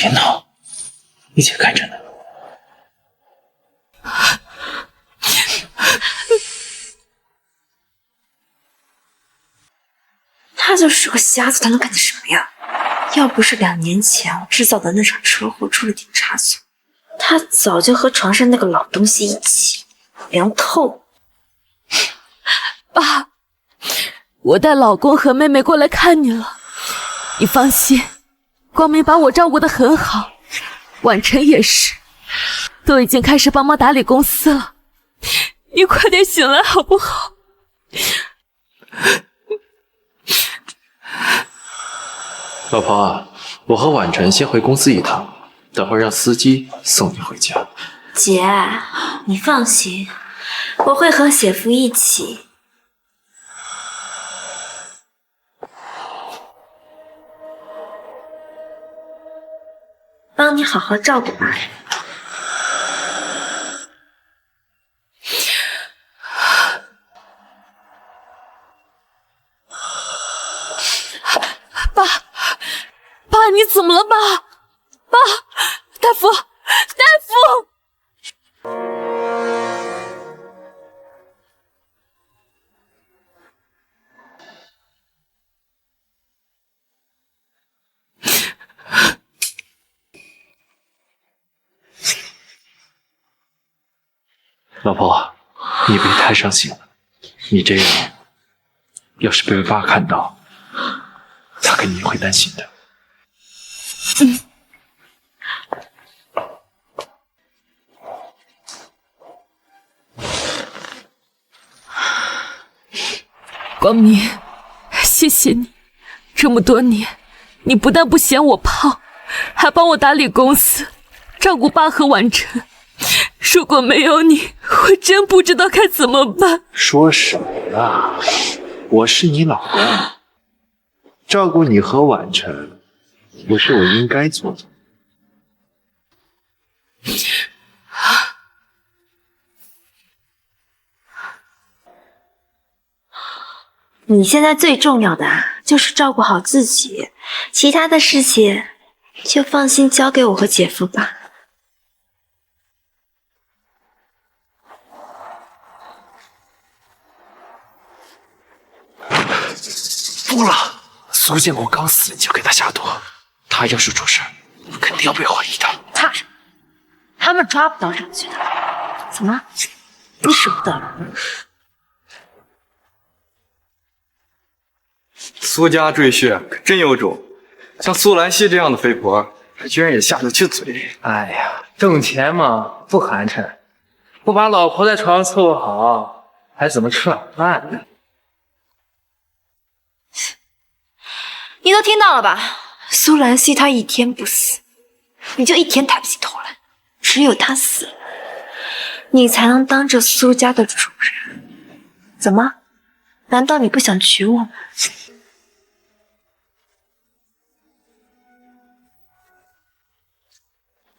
别闹，你姐看着呢。他就是个瞎子，他能干成什么样？要不是2年前我制造的那场车祸出了点差错，他早就和床上那个老东西一起凉透。爸，我带老公和妹妹过来看你了，你放心，光明把我照顾得很好，婉晨也是，都已经开始帮忙打理公司了。你快点醒来好不好？老婆，我和婉晨先回公司一趟，等会让司机送你回家。姐，你放心，我会和姐夫一起。帮你好好照顾爸。爸，你怎么了，爸？爸，大夫，大夫！老婆，你别太伤心了，你这样，要是被爸看到，他肯定会担心的。光明，谢谢你，这么多年，你不但不嫌我胖，还帮我打理公司，照顾爸和婉晨。如果没有你，我真不知道该怎么办。说什么呢？我是你老公，照顾你和婉晨，不是我应该做的。你现在最重要的就是照顾好自己，其他的事情就放心交给我和姐夫吧。不了，苏建国刚死你就给他下毒，他要是出事，肯定要被怀疑的。怕什么？他们抓不到证据的。怎么，你舍不得了？苏家赘婿可真有种，像苏兰溪这样的肥婆，还居然也下得去嘴。哎呀，挣钱嘛不寒碜，不把老婆在床上伺候好，还怎么吃晚饭呢？你都听到了吧？苏兰溪她一天不死，你就一天抬不起头来。只有她死了，你才能当着苏家的主人。怎么？难道你不想娶我吗？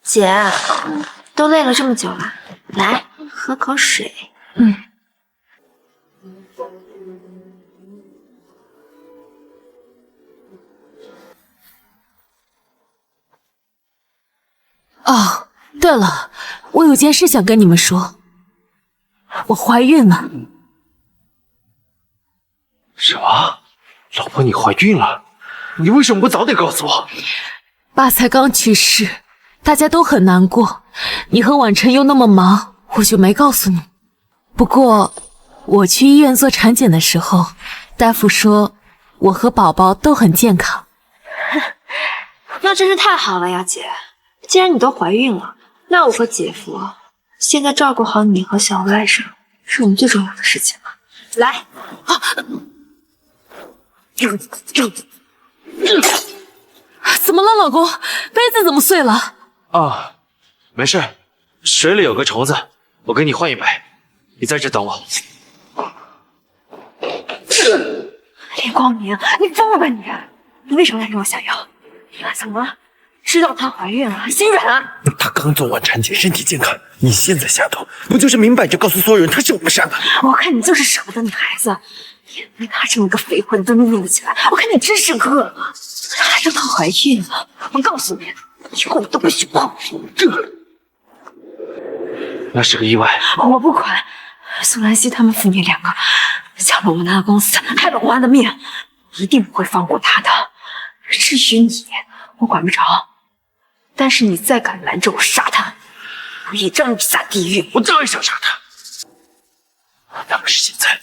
姐，都累了这么久了，来喝口水。哦，对了，我有件事想跟你们说，我怀孕了。什么？老婆，你怀孕了？你为什么不早点告诉我？爸才刚去世，大家都很难过，你和婉晨又那么忙，我就没告诉你。不过我去医院做产检的时候，大夫说我和宝宝都很健康。那真是太好了呀，姐！既然你都怀孕了，那我和姐夫现在照顾好你和小外甥，是我们最重要的事情了。来，怎么了，老公？杯子怎么碎了？啊，没事，水里有个虫子，我给你换一杯。你在这等我。林光明，你疯了吧你？你为什么要跟我下药？怎么了？知道她怀孕了，心软啊？她刚做完产检，身体健康，你现在下毒，不就是明摆着告诉所有人她是我们杀的？我看你就是舍不得女孩子，眼为她这么个肥货，你都拧得起来。我看你真是饿了，还让她怀孕了。我告诉你，以后你都不许碰。那是个意外。我不管，苏兰溪他们父女两个抢了我们的公司，害了华的命，一定不会放过他的。至于你，我管不着。但是你再敢拦着我杀他，我也让你下地狱。我当然想杀他，但不是现在。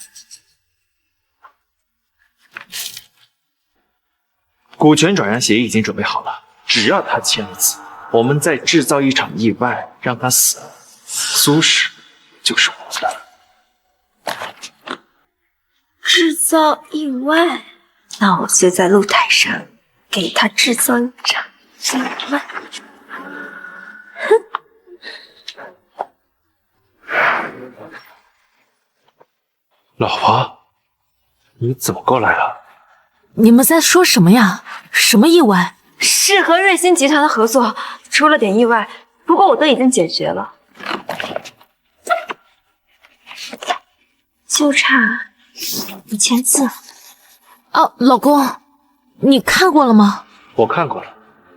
股权转让协议已经准备好了，只要他签了字，我们再制造一场意外，让他死了，苏氏就是我的。制造意外？那我就在露台上给他制造一场意外。老婆，你怎么过来了？你们在说什么呀？什么意外？是和瑞星集团的合作出了点意外，不过我都已经解决了，就差你签字了。哦，老公，你看过了吗？我看过了，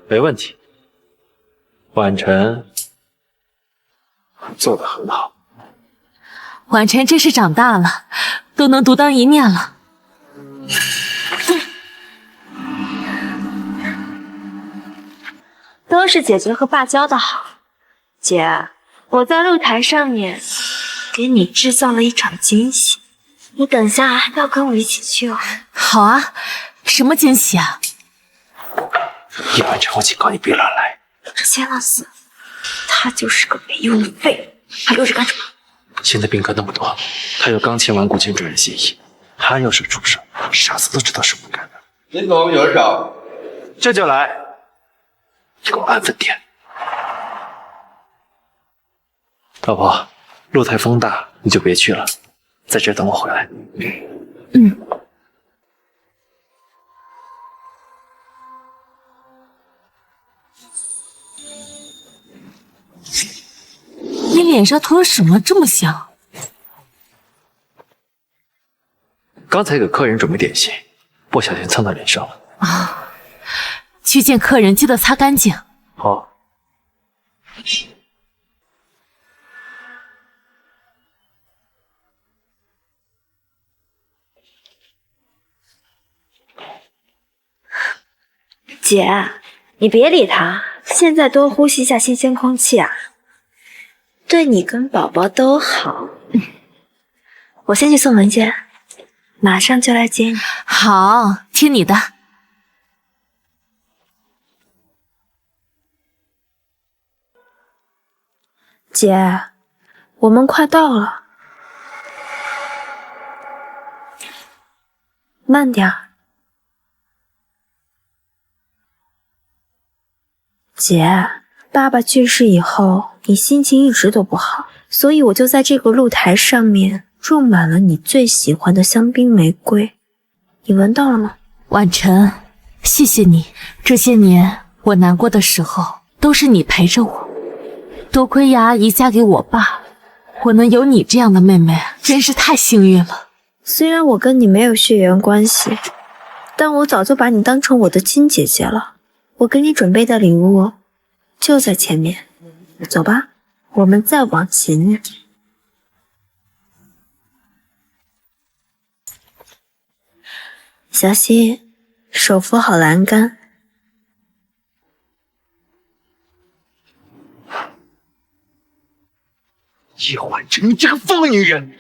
没问题。婉晨做得很好。婉晨真是长大了，都能独当一面了。都是姐姐和爸教的好。姐，我在露台上面给你制造了一场惊喜，你等下要跟我一起去哦。好啊，什么惊喜啊？叶婉晨，我警告你别乱来。签了字，他就是个没用的废物，还留着干什么？现在宾客那么多，他又刚签完股权转让协议，还要是出事，傻子都知道是我干的。您怎么有事啊？这就来，你给我安分点。老婆，路台风大，你就别去了，在这等我回来。嗯。你脸上涂了什么这么香？刚才给客人准备点心，不小心蹭到脸上了。啊，去见客人记得擦干净。好。姐，你别理他，现在多呼吸一下新鲜空气啊，对你跟宝宝都好。我先去送文件，马上就来接你。好，听你的。姐，我们快到了，慢点儿。姐，爸爸去世以后，你心情一直都不好，所以我就在这个露台上面种满了你最喜欢的香槟玫瑰。你闻到了吗？婉晨，谢谢你，这些年我难过的时候都是你陪着我。多亏叶阿姨嫁给我爸，我能有你这样的妹妹，真是太幸运了。虽然我跟你没有血缘关系，但我早就把你当成我的亲姐姐了。我给你准备的礼物就在前面，走吧，我们再往前一点。小心，手扶好栏杆。叶婉晨，你这个疯女人！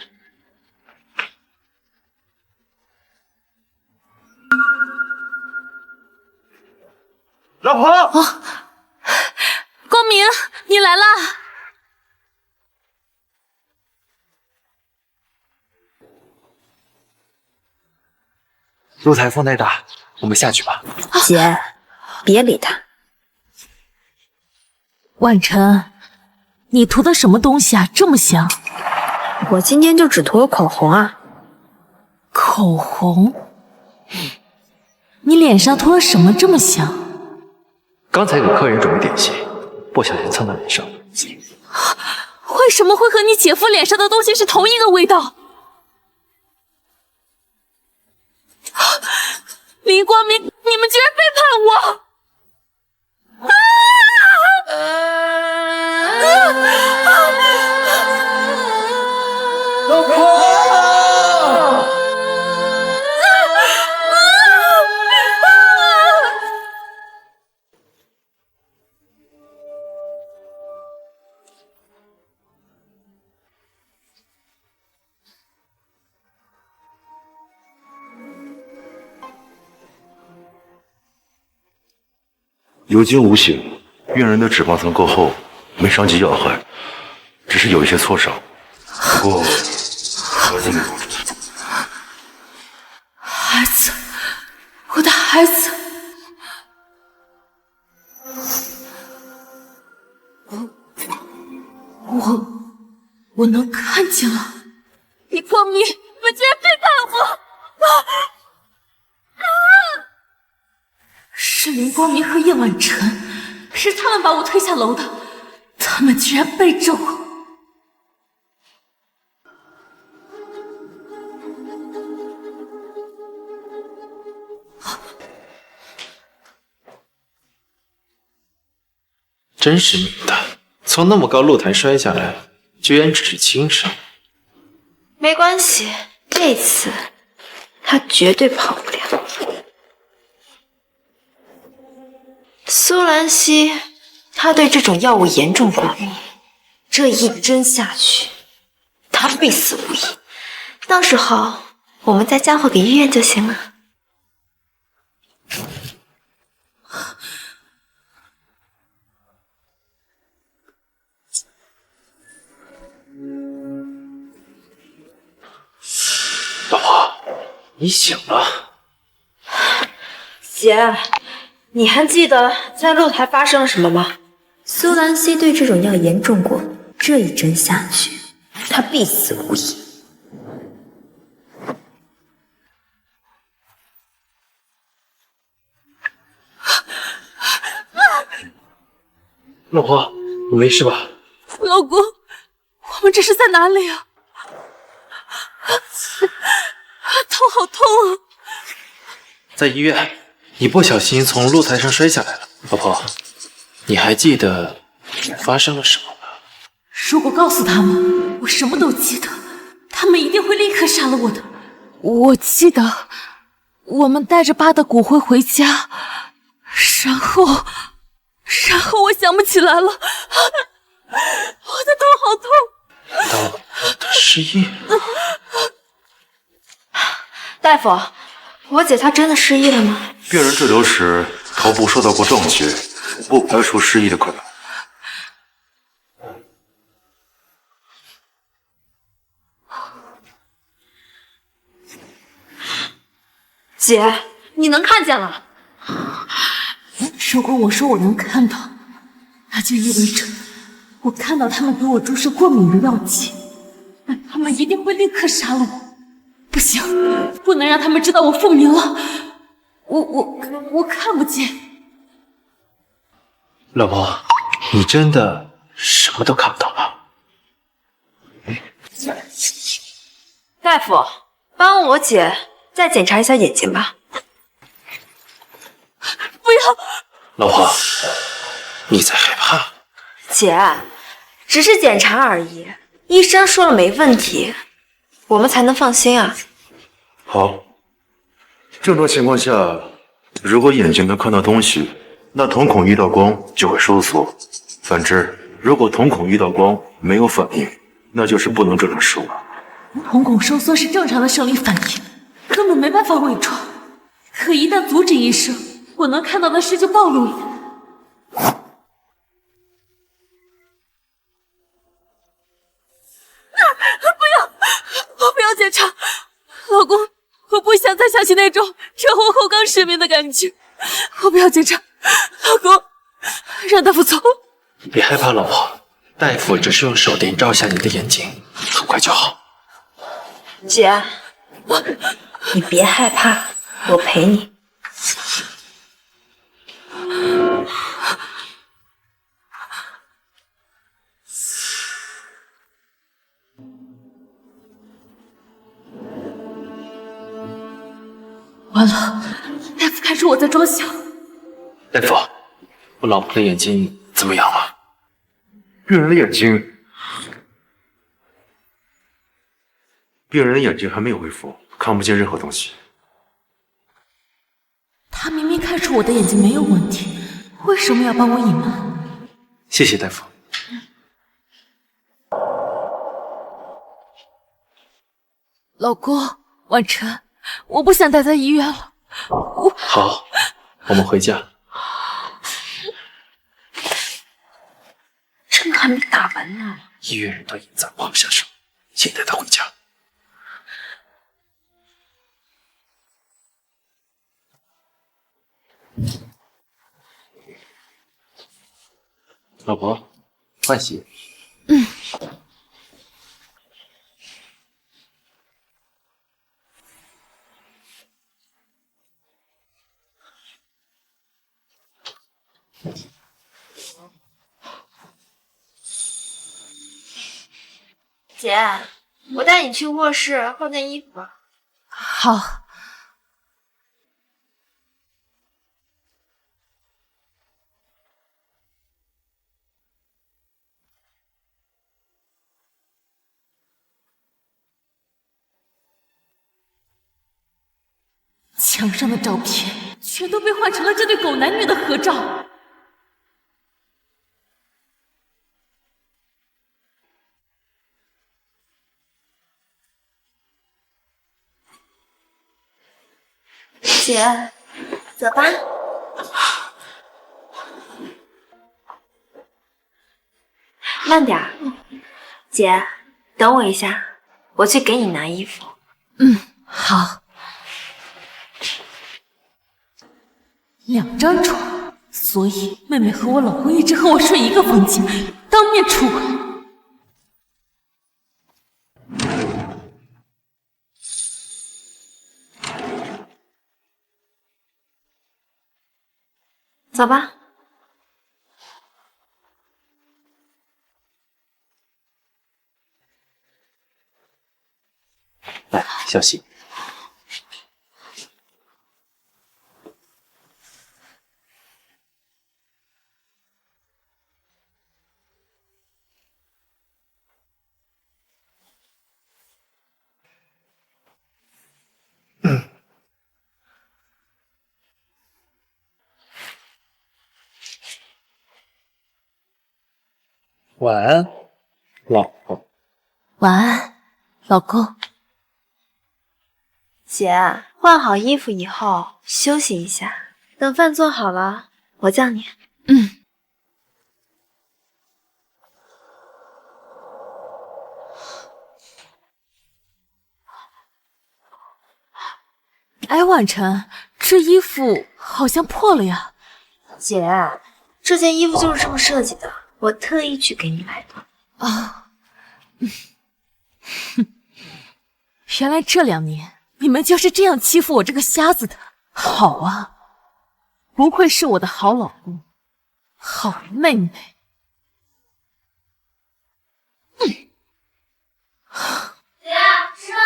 老婆，光明，你来啦！露台风太大，我们下去吧。姐，别理他。婉晨，你涂的什么东西啊？这么香。我今天就只涂了口红啊。口红？你脸上涂了什么这么香？刚才给客人准备点心，不小心蹭到脸上。为什么会和你姐夫脸上的东西是同一个味道？林光明，你们居然背叛我！啊！有惊无险，病人的脂肪层够厚，没伤及要害，只是有一些挫伤。不过孩子没有出现。孩子，我的孩子，我能看见了。李光明，你们竟然背叛我！是林光明和叶婉晨，是他们把我推下楼的，他们居然背着我。真是命大，从那么高露台摔下来，居然只是轻伤。没关系，这次他绝对跑不了。苏兰溪，他对这种药物严重过敏，这一针下去，他必死无疑。到时候我们再交货给医院就行了。老婆，你醒了。姐，你还记得在露台发生了什么吗？苏兰溪对这种药严重过敏，这一针下去，他必死无疑。老婆，你没事吧？老公，我们这是在哪里啊？头好痛啊！在医院，你不小心从露台上摔下来了。老婆，你还记得发生了什么吗？如果告诉他们我什么都记得，他们一定会立刻杀了我的。我记得我们带着爸的骨灰回家，然后我想不起来了，我的头好痛。难道他失忆了？大夫，我姐她真的失忆了吗？病人滞留时头部受到过撞击，不排除失忆的可能。姐，你能看见了？如果我说我能看到，那就意味着我看到他们给我注射过敏的药剂，那他们一定会立刻杀了我。不行，不能让他们知道我复明了。我看不见。老婆，你真的什么都看不到吗？大夫，帮我姐再检查一下眼睛吧。不要！老婆，你在害怕？姐，只是检查而已，医生说了没问题，我们才能放心啊。好，正常情况下，如果眼睛能看到东西，那瞳孔遇到光就会收缩；反之，如果瞳孔遇到光没有反应，那就是不能正常视物。瞳孔收缩是正常的生理反应，根本没办法伪装。可一旦阻止医生，我能看到的事就暴露了。我不要检查，老公，我不想再想起那种车祸后刚失明的感觉。我不要检查，老公，让大夫走。别害怕，老婆，大夫只是用手电照下你的眼睛，很快就好。姐，你别害怕，我陪你。完了，大夫看出我在装小。大夫，我老婆的眼睛怎么样了？病人的眼睛还没有恢复，看不见任何东西。他明明看出我的眼睛没有问题，为什么要帮我隐瞒？谢谢大夫。老公，婉晨，我不想待在医院了。好，我们回家。还没打完呢。医院人都已经在放不下手，先带他回家。老婆，换洗。姐，我带你去卧室换件衣服。好。墙上的照片全都被换成了这对狗男女的合照。姐，走吧。慢点儿，姐，等我一下，我去给你拿衣服。好。2张床，所以妹妹和我老公一直和我睡一个房间，当面出轨。走吧。来，小喜。晚安，老婆。晚安，老公。姐，换好衣服以后休息一下，等饭做好了，我叫你。哎，婉晨，这衣服好像破了呀。姐，这件衣服就是这么设计的，我特意去给你买的。啊，原来这2年你们就是这样欺负我这个瞎子的。好啊，不愧是我的好老公，好妹妹。姐，吃了。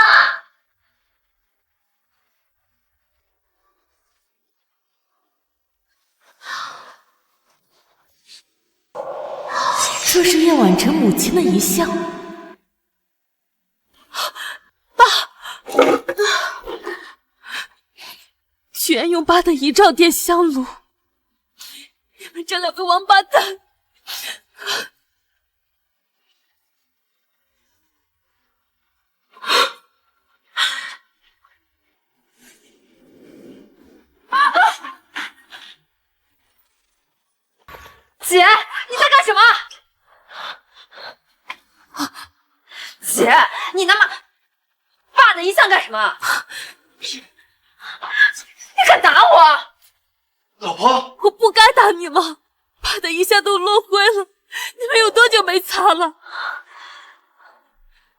这是叶婉晨母亲的遗像。爸，居然用爸的遗照点香炉！你们这2个王八蛋！姐，你在干什么？姐，你拿爸的遗像干什么？你敢打我？老婆，我不该打你了，爸的遗像都落灰了，你们有多久没擦了？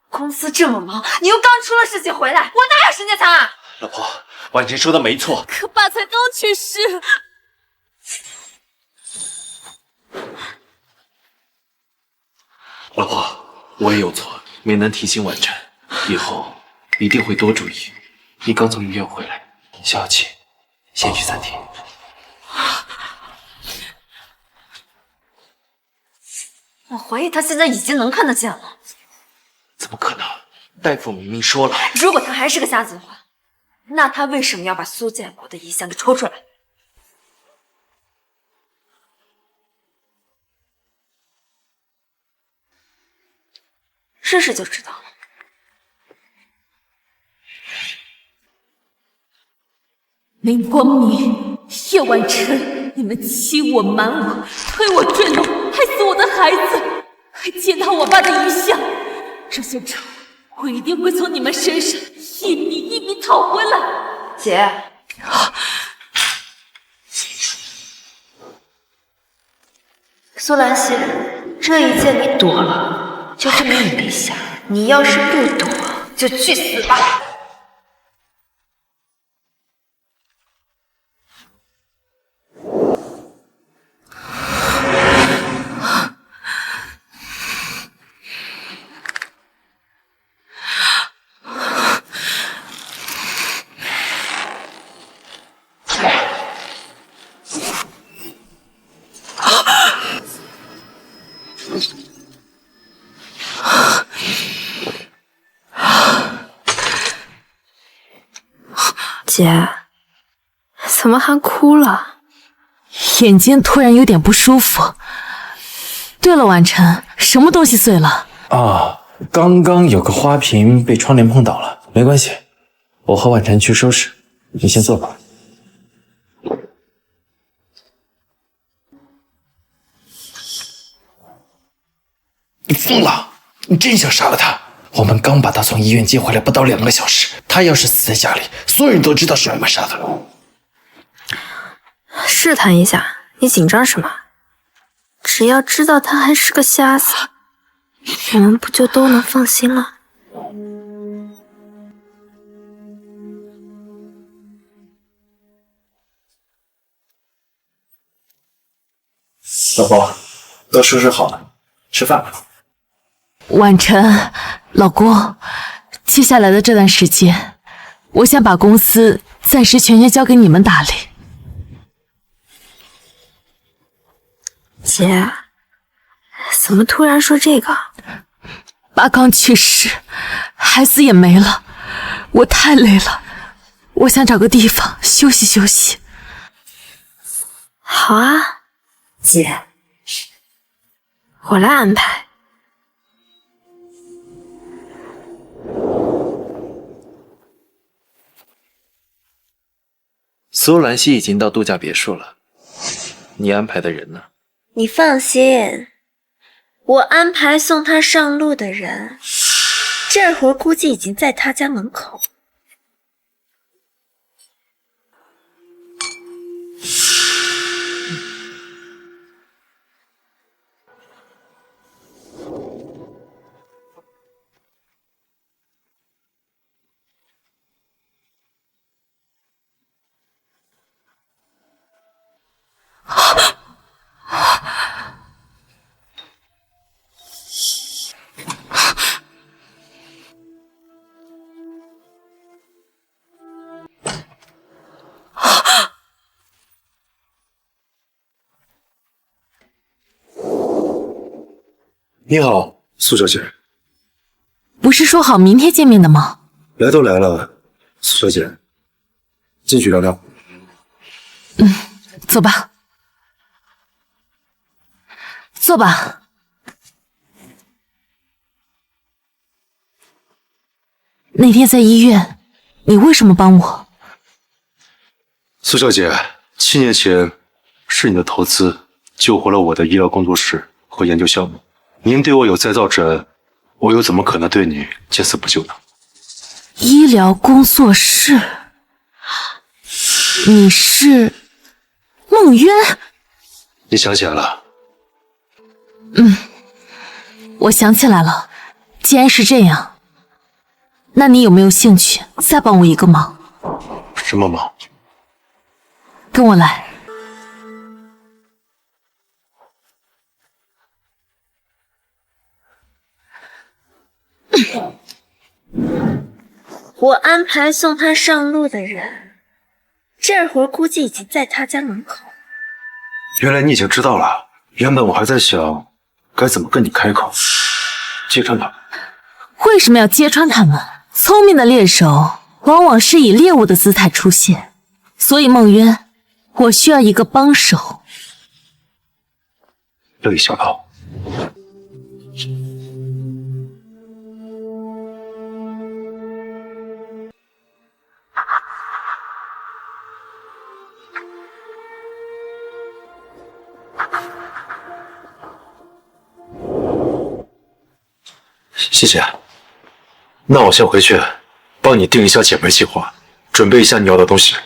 公司这么忙，你又刚出了事情回来，我哪有时间擦？老婆，婉晨说的没错。可爸才刚去世。老婆，我也有错，没能提醒婉晨，以后一定会多注意。你刚从医院回来，小琪，先去餐厅。我怀疑他现在已经能看得见了。怎么可能？大夫明明说了，如果他还是个瞎子的话，那他为什么要把苏建国的遗像给抽出来？试试就知道了。林光明、叶婉晨，你们欺我瞒我，推我坠楼，害死我的孩子，还践踏我爸的遗像，这些仇我一定会从你们身上一笔一笔讨回来。姐，苏兰溪，这一剑你躲了，就证明你没瞎。你要是不躲，就去死吧！姐，怎么还哭了？眼睛突然有点不舒服。对了，婉晨，什么东西碎了？啊，刚刚有个花瓶被窗帘碰倒了，没关系，我和婉晨去收拾，你先坐吧。你疯了！你真想杀了他？我们刚把他从医院接回来不到2个小时，他要是死在家里，所有人都知道是我们杀的。试探一下，你紧张什么？只要知道他还是个瞎子，我们不就都能放心了？老婆，都收拾好了，吃饭吧。婉晨，老公，接下来的这段时间，我想把公司暂时全权交给你们打理。姐，怎么突然说这个？爸刚去世，孩子也没了，我太累了，我想找个地方休息休息。好啊，姐，我来安排。苏兰溪已经到度假别墅了，你安排的人呢？你放心，我安排送他上路的人，这会儿估计已经在他家门口。你好，苏小姐。不是说好明天见面的吗？来都来了，苏小姐，进去聊聊。走吧，坐吧。那天在医院，你为什么帮我？苏小姐，7年前是你的投资救活了我的医疗工作室和研究项目。您对我有再造之恩，我又怎么可能对你见死不救呢？医疗工作室，你是孟渊？你想起来了？我想起来了。既然是这样，那你有没有兴趣再帮我一个忙？什么忙？跟我来。我安排送他上路的人，这会儿估计已经在他家门口。原来你已经知道了。原本我还在想该怎么跟你开口，揭穿他。为什么要揭穿他们？聪明的猎手往往是以猎物的姿态出现，所以孟渊，我需要一个帮手。乐意效劳。谢谢。那我先回去帮你定一下减肥计划，准备一下你要的东西。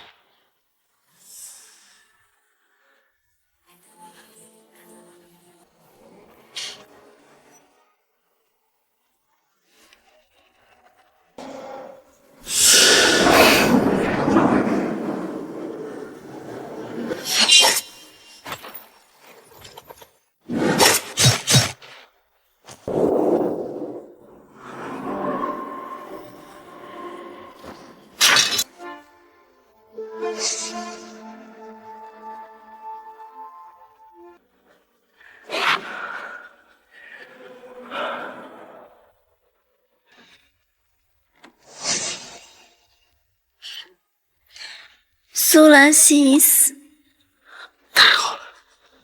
苏兰西已死，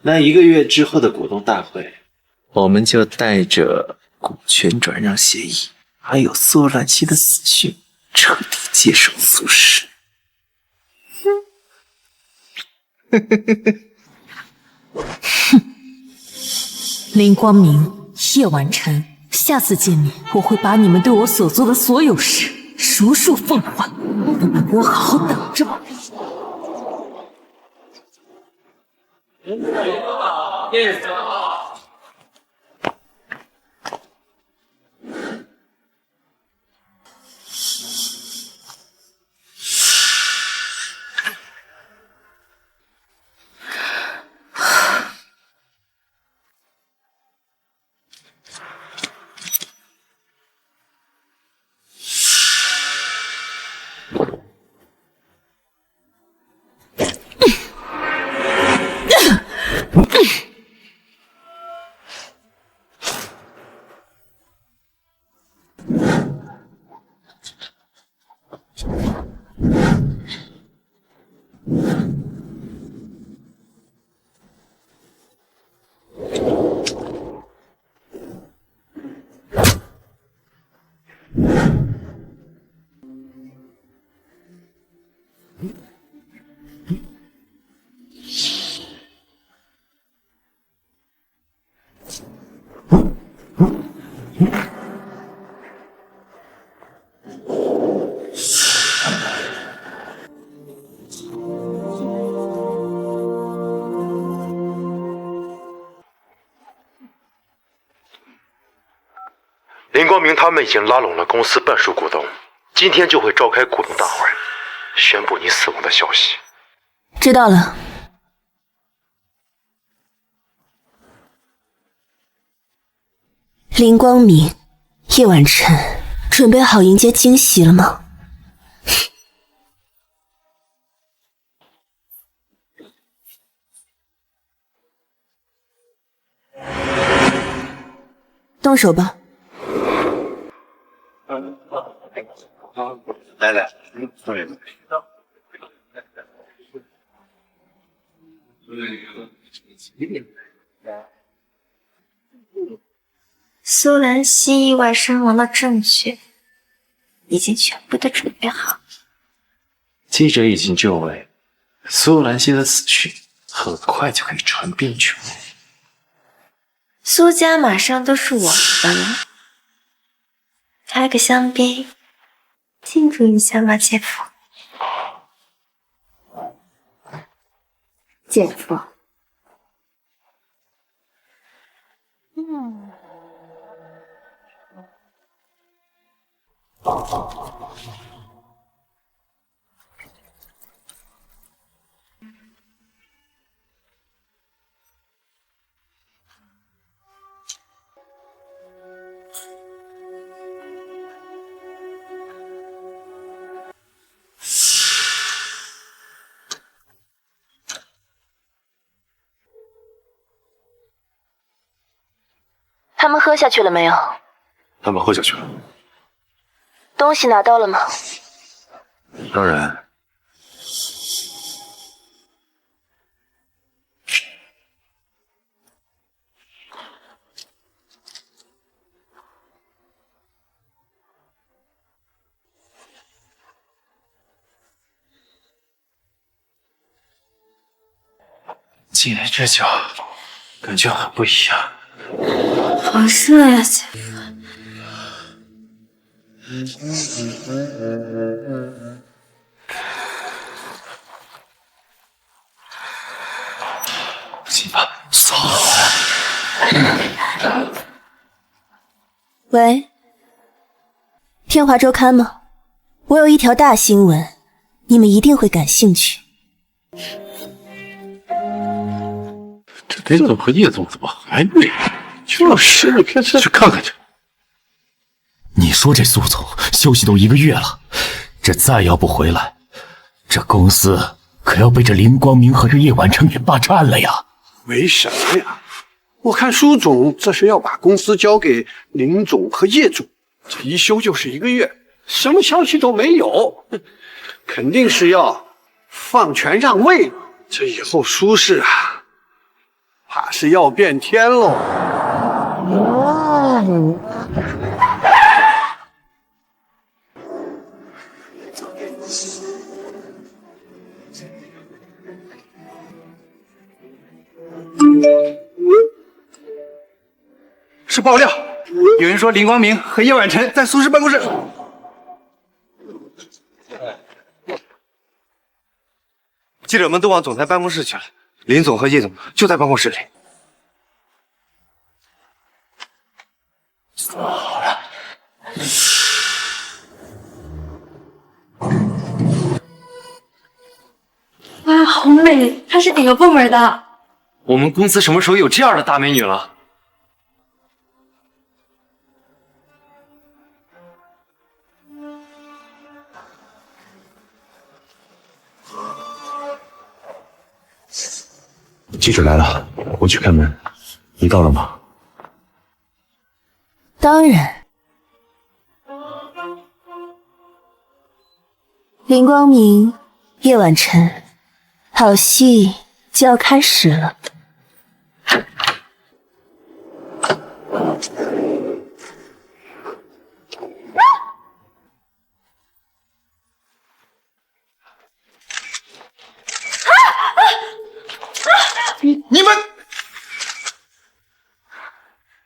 那1个月之后的股东大会，我们就带着股权转让协议，还有苏兰西的死讯，彻底接手苏氏。林光明、叶晚晨，下次见面，我会把你们对我所做的所有事如数奉还，你们给我好好等着吧。林光明他们已经拉拢了公司半数股东，今天就会召开股东大会，宣布你死亡的消息。知道了。林光明、叶晚晨，准备好迎接惊喜了吗？动手吧。来，苏兰西意外身亡的证据已经全部都准备好。记者已经就位，苏兰西的死讯很快就可以传遍全国。苏家马上都是我们的了，开个香槟，庆祝一下吧，姐夫。姐夫。他们喝下去了没有？他们喝下去了。东西拿到了吗？当然。今天这酒感觉很不一样。好热呀，姐夫。不行吧，骚。喂，天华周刊吗？我有一条大新闻，你们一定会感兴趣。这林总和叶总怎么还没？就是你看去看看去。你说这苏总休息都1个月了，这再要不回来，这公司可要被这林光明和这叶晚成给霸占了呀！为什么呀？我看苏总这是要把公司交给林总和叶总，这一休就是1个月，什么消息都没有，肯定是要放权让位了。这以后苏氏啊，怕是要变天喽。是爆料，有人说林光明和叶晚晨在苏氏办公室。记者们都往总裁办公室去了，林总和叶总就在办公室里。哇，好美！她是哪个部门的？我们公司什么时候有这样的大美女了？记者来了，我去开门。你到了吗？当然，林光明、叶晚晨，好戏就要开始了。你们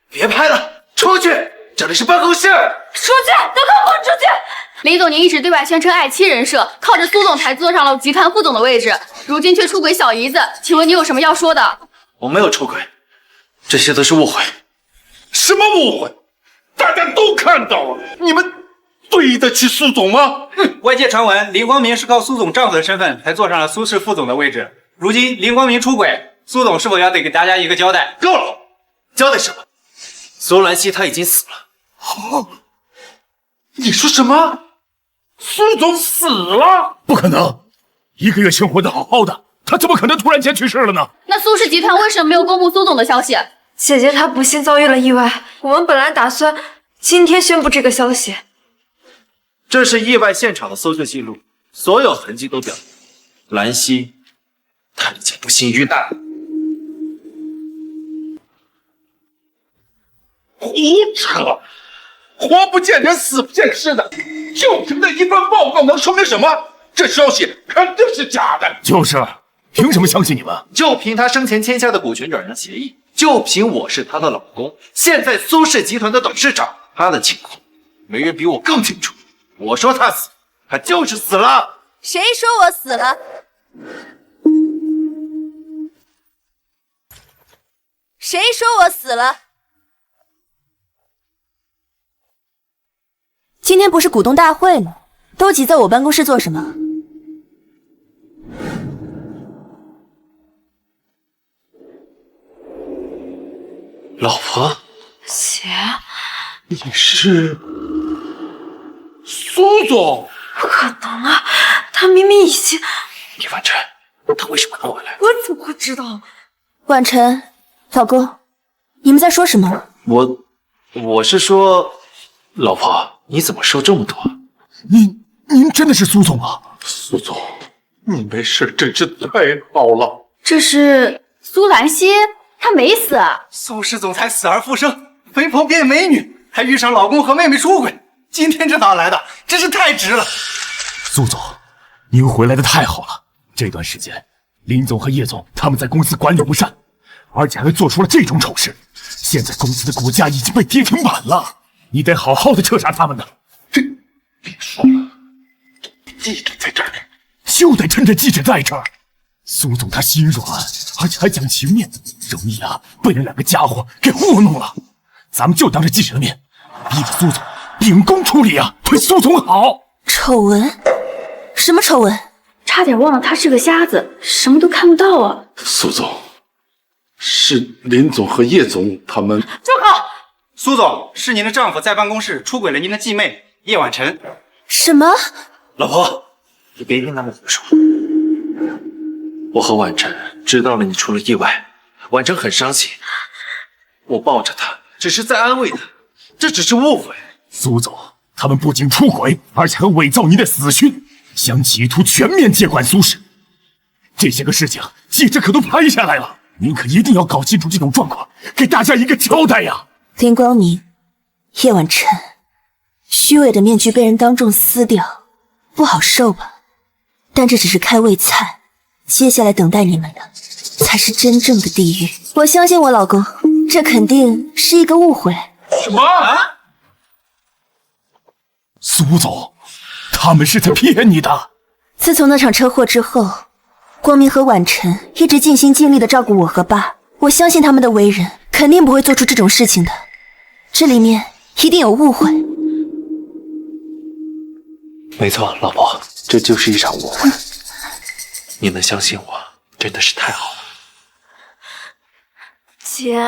别拍了，出去！这里是办公室。出去，都给我滚出去！林总，您一直对外宣称爱妻人设，靠着苏总才坐上了集团副总的位置，如今却出轨小姨子，请问你有什么要说的？我没有出轨，这些都是误会。什么误会？大家都看到了，你们对得起苏总吗？外界传闻林光明是靠苏总丈夫的身份才坐上了苏氏副总的位置，如今林光明出轨，苏总是否要得给大家一个交代？够了，交代什么？苏兰溪她已经死了。哦，你说什么？苏总死了？不可能，1个月前活得好好的，他怎么可能突然间去世了呢？那苏氏集团为什么没有公布苏总的消息？姐姐她不幸遭遇了意外，我们本来打算今天宣布这个消息。这是意外现场的搜证记录，所有痕迹都表明兰溪她已经不幸遇难了。胡扯！活不见人，死不见尸的，就凭这一份报告能说明什么？这消息肯定是假的。就是，凭什么相信你们？就凭他生前签下的股权转让协议，就凭我是他的老公，现在苏氏集团的董事长，他的情况没人比我更清楚。我说他死，他就是死了。谁说我死了？谁说我死了？今天不是股东大会吗？都挤在我办公室做什么？老婆，姐，你是苏总？不可能啊！他明明已经……叶晚晨，他为什么能回来？我怎么会知道？晚晨，老公，你们在说什么？我是说，老婆，你怎么说这么多？您真的是苏总啊？苏总，你没事真是太好了。这是苏兰溪，她没死。苏氏总裁死而复生，肥婆变美女，还遇上老公和妹妹出轨，今天这哪来的？真是太值了。苏总，您回来的太好了。这段时间，林总和叶总他们在公司管理不善，而且还做出了这种丑事。现在公司的股价已经被跌停板了，你得好好的彻查他们呢。别说了，记者在这儿，就得趁着记者在这儿。苏总他心软，而且还讲情面，容易啊被那两个家伙给糊弄了。咱们就当着记者的面，逼着苏总秉公处理啊，对苏总好。丑闻？什么丑闻？差点忘了他是个瞎子，什么都看不到啊。苏总，是林总和叶总他们。住口！苏总，是您的丈夫在办公室出轨了您的继妹叶婉晨。什么？老婆，你别听他们胡说。我和婉晨知道了你出了意外，婉晨很伤心，我抱着她，只是在安慰她，这只是误会。苏总，他们不仅出轨，而且还伪造您的死讯，想企图全面接管苏氏。这些个事情，记者可都拍下来了，您可一定要搞清楚这种状况，给大家一个交代呀！林光明，叶婉晨，虚伪的面具被人当众撕掉，不好受吧？但这只是开胃菜，接下来等待你们的才是真正的地狱。我相信我老公，这肯定是一个误会。什么？苏总，他们是在骗你的。自从那场车祸之后，光明和婉晨一直尽心尽力的照顾我和爸，我相信他们的为人肯定不会做出这种事情的，这里面一定有误会。没错，老婆，这就是一场误会。你能相信我，真的是太好了。姐，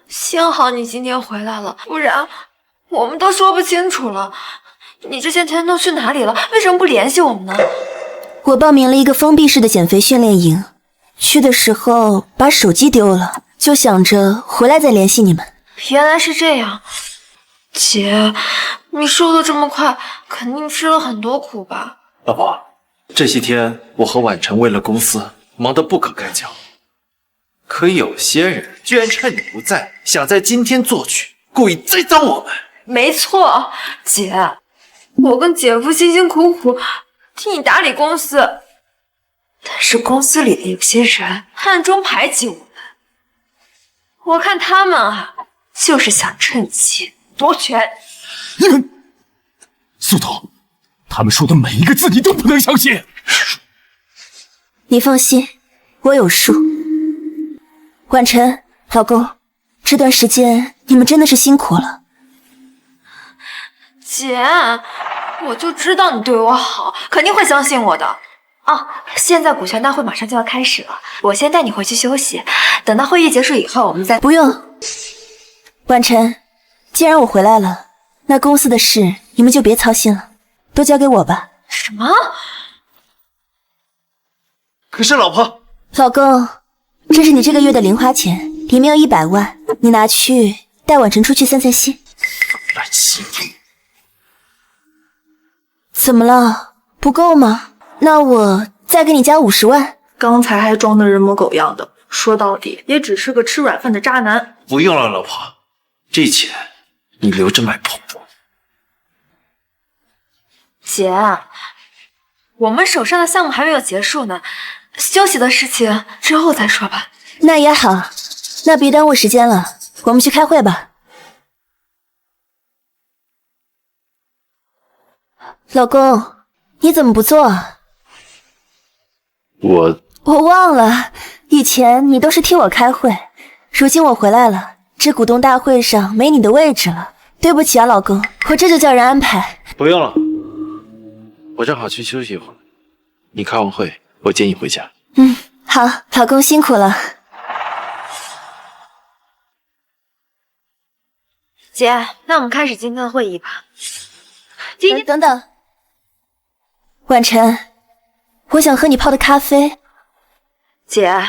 幸好你今天回来了，不然我们都说不清楚了。你这些天都去哪里了？为什么不联系我们呢？我报名了一个封闭式的减肥训练营，去的时候把手机丢了，就想着回来再联系你们。原来是这样，姐，你瘦得这么快，肯定吃了很多苦吧？老婆，这些天我和婉晨为了公司忙得不可开交，可有些人居然趁你不在，想在今天作曲，故意栽赃我们。没错，姐，我跟姐夫辛辛苦苦替你打理公司，但是公司里的有些人暗中排挤我们，我看他们啊，就是想趁机夺权。你们，苏总，他们说的每一个字你都不能相信。你放心，我有数。婉晨，老公，这段时间你们真的是辛苦了。姐，我就知道你对我好，肯定会相信我的。哦，现在股权大会马上就要开始了，我先带你回去休息，等到会议结束以后，我们再……不用。婉晨，既然我回来了，那公司的事你们就别操心了，都交给我吧。什么？可是老婆，老公，这是你这个月的零花钱，里面有100万，你拿去带婉晨出去散散心。兰心，怎么了？不够吗？那我再给你加50万。刚才还装得人模狗样的，说到底也只是个吃软饭的渣男。不用了，老婆，这钱你留着买泡沫。姐，我们手上的项目还没有结束呢，休息的事情之后再说吧。那也好，那别耽误时间了，我们去开会吧。老公，你怎么不做啊？我忘了，以前你都是替我开会，如今我回来了，这股东大会上没你的位置了。对不起啊，老公，我这就叫人安排。不用了，我正好去休息一会儿。你开完会，我接你回家。好，老公辛苦了。姐，那我们开始今天的会议吧。等等，婉晨，我想喝你泡的咖啡。姐，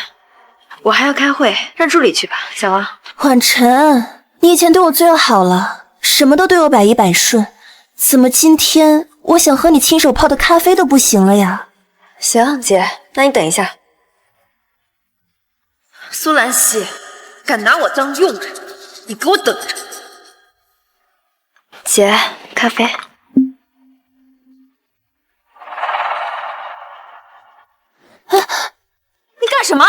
我还要开会，让助理去吧。小王，婉晨，你以前对我最好了，什么都对我百依百顺，怎么今天我想喝你亲手泡的咖啡都不行了呀？行，姐，那你等一下。苏兰溪，敢拿我当佣人，你给我等着！姐，咖啡。你干什么？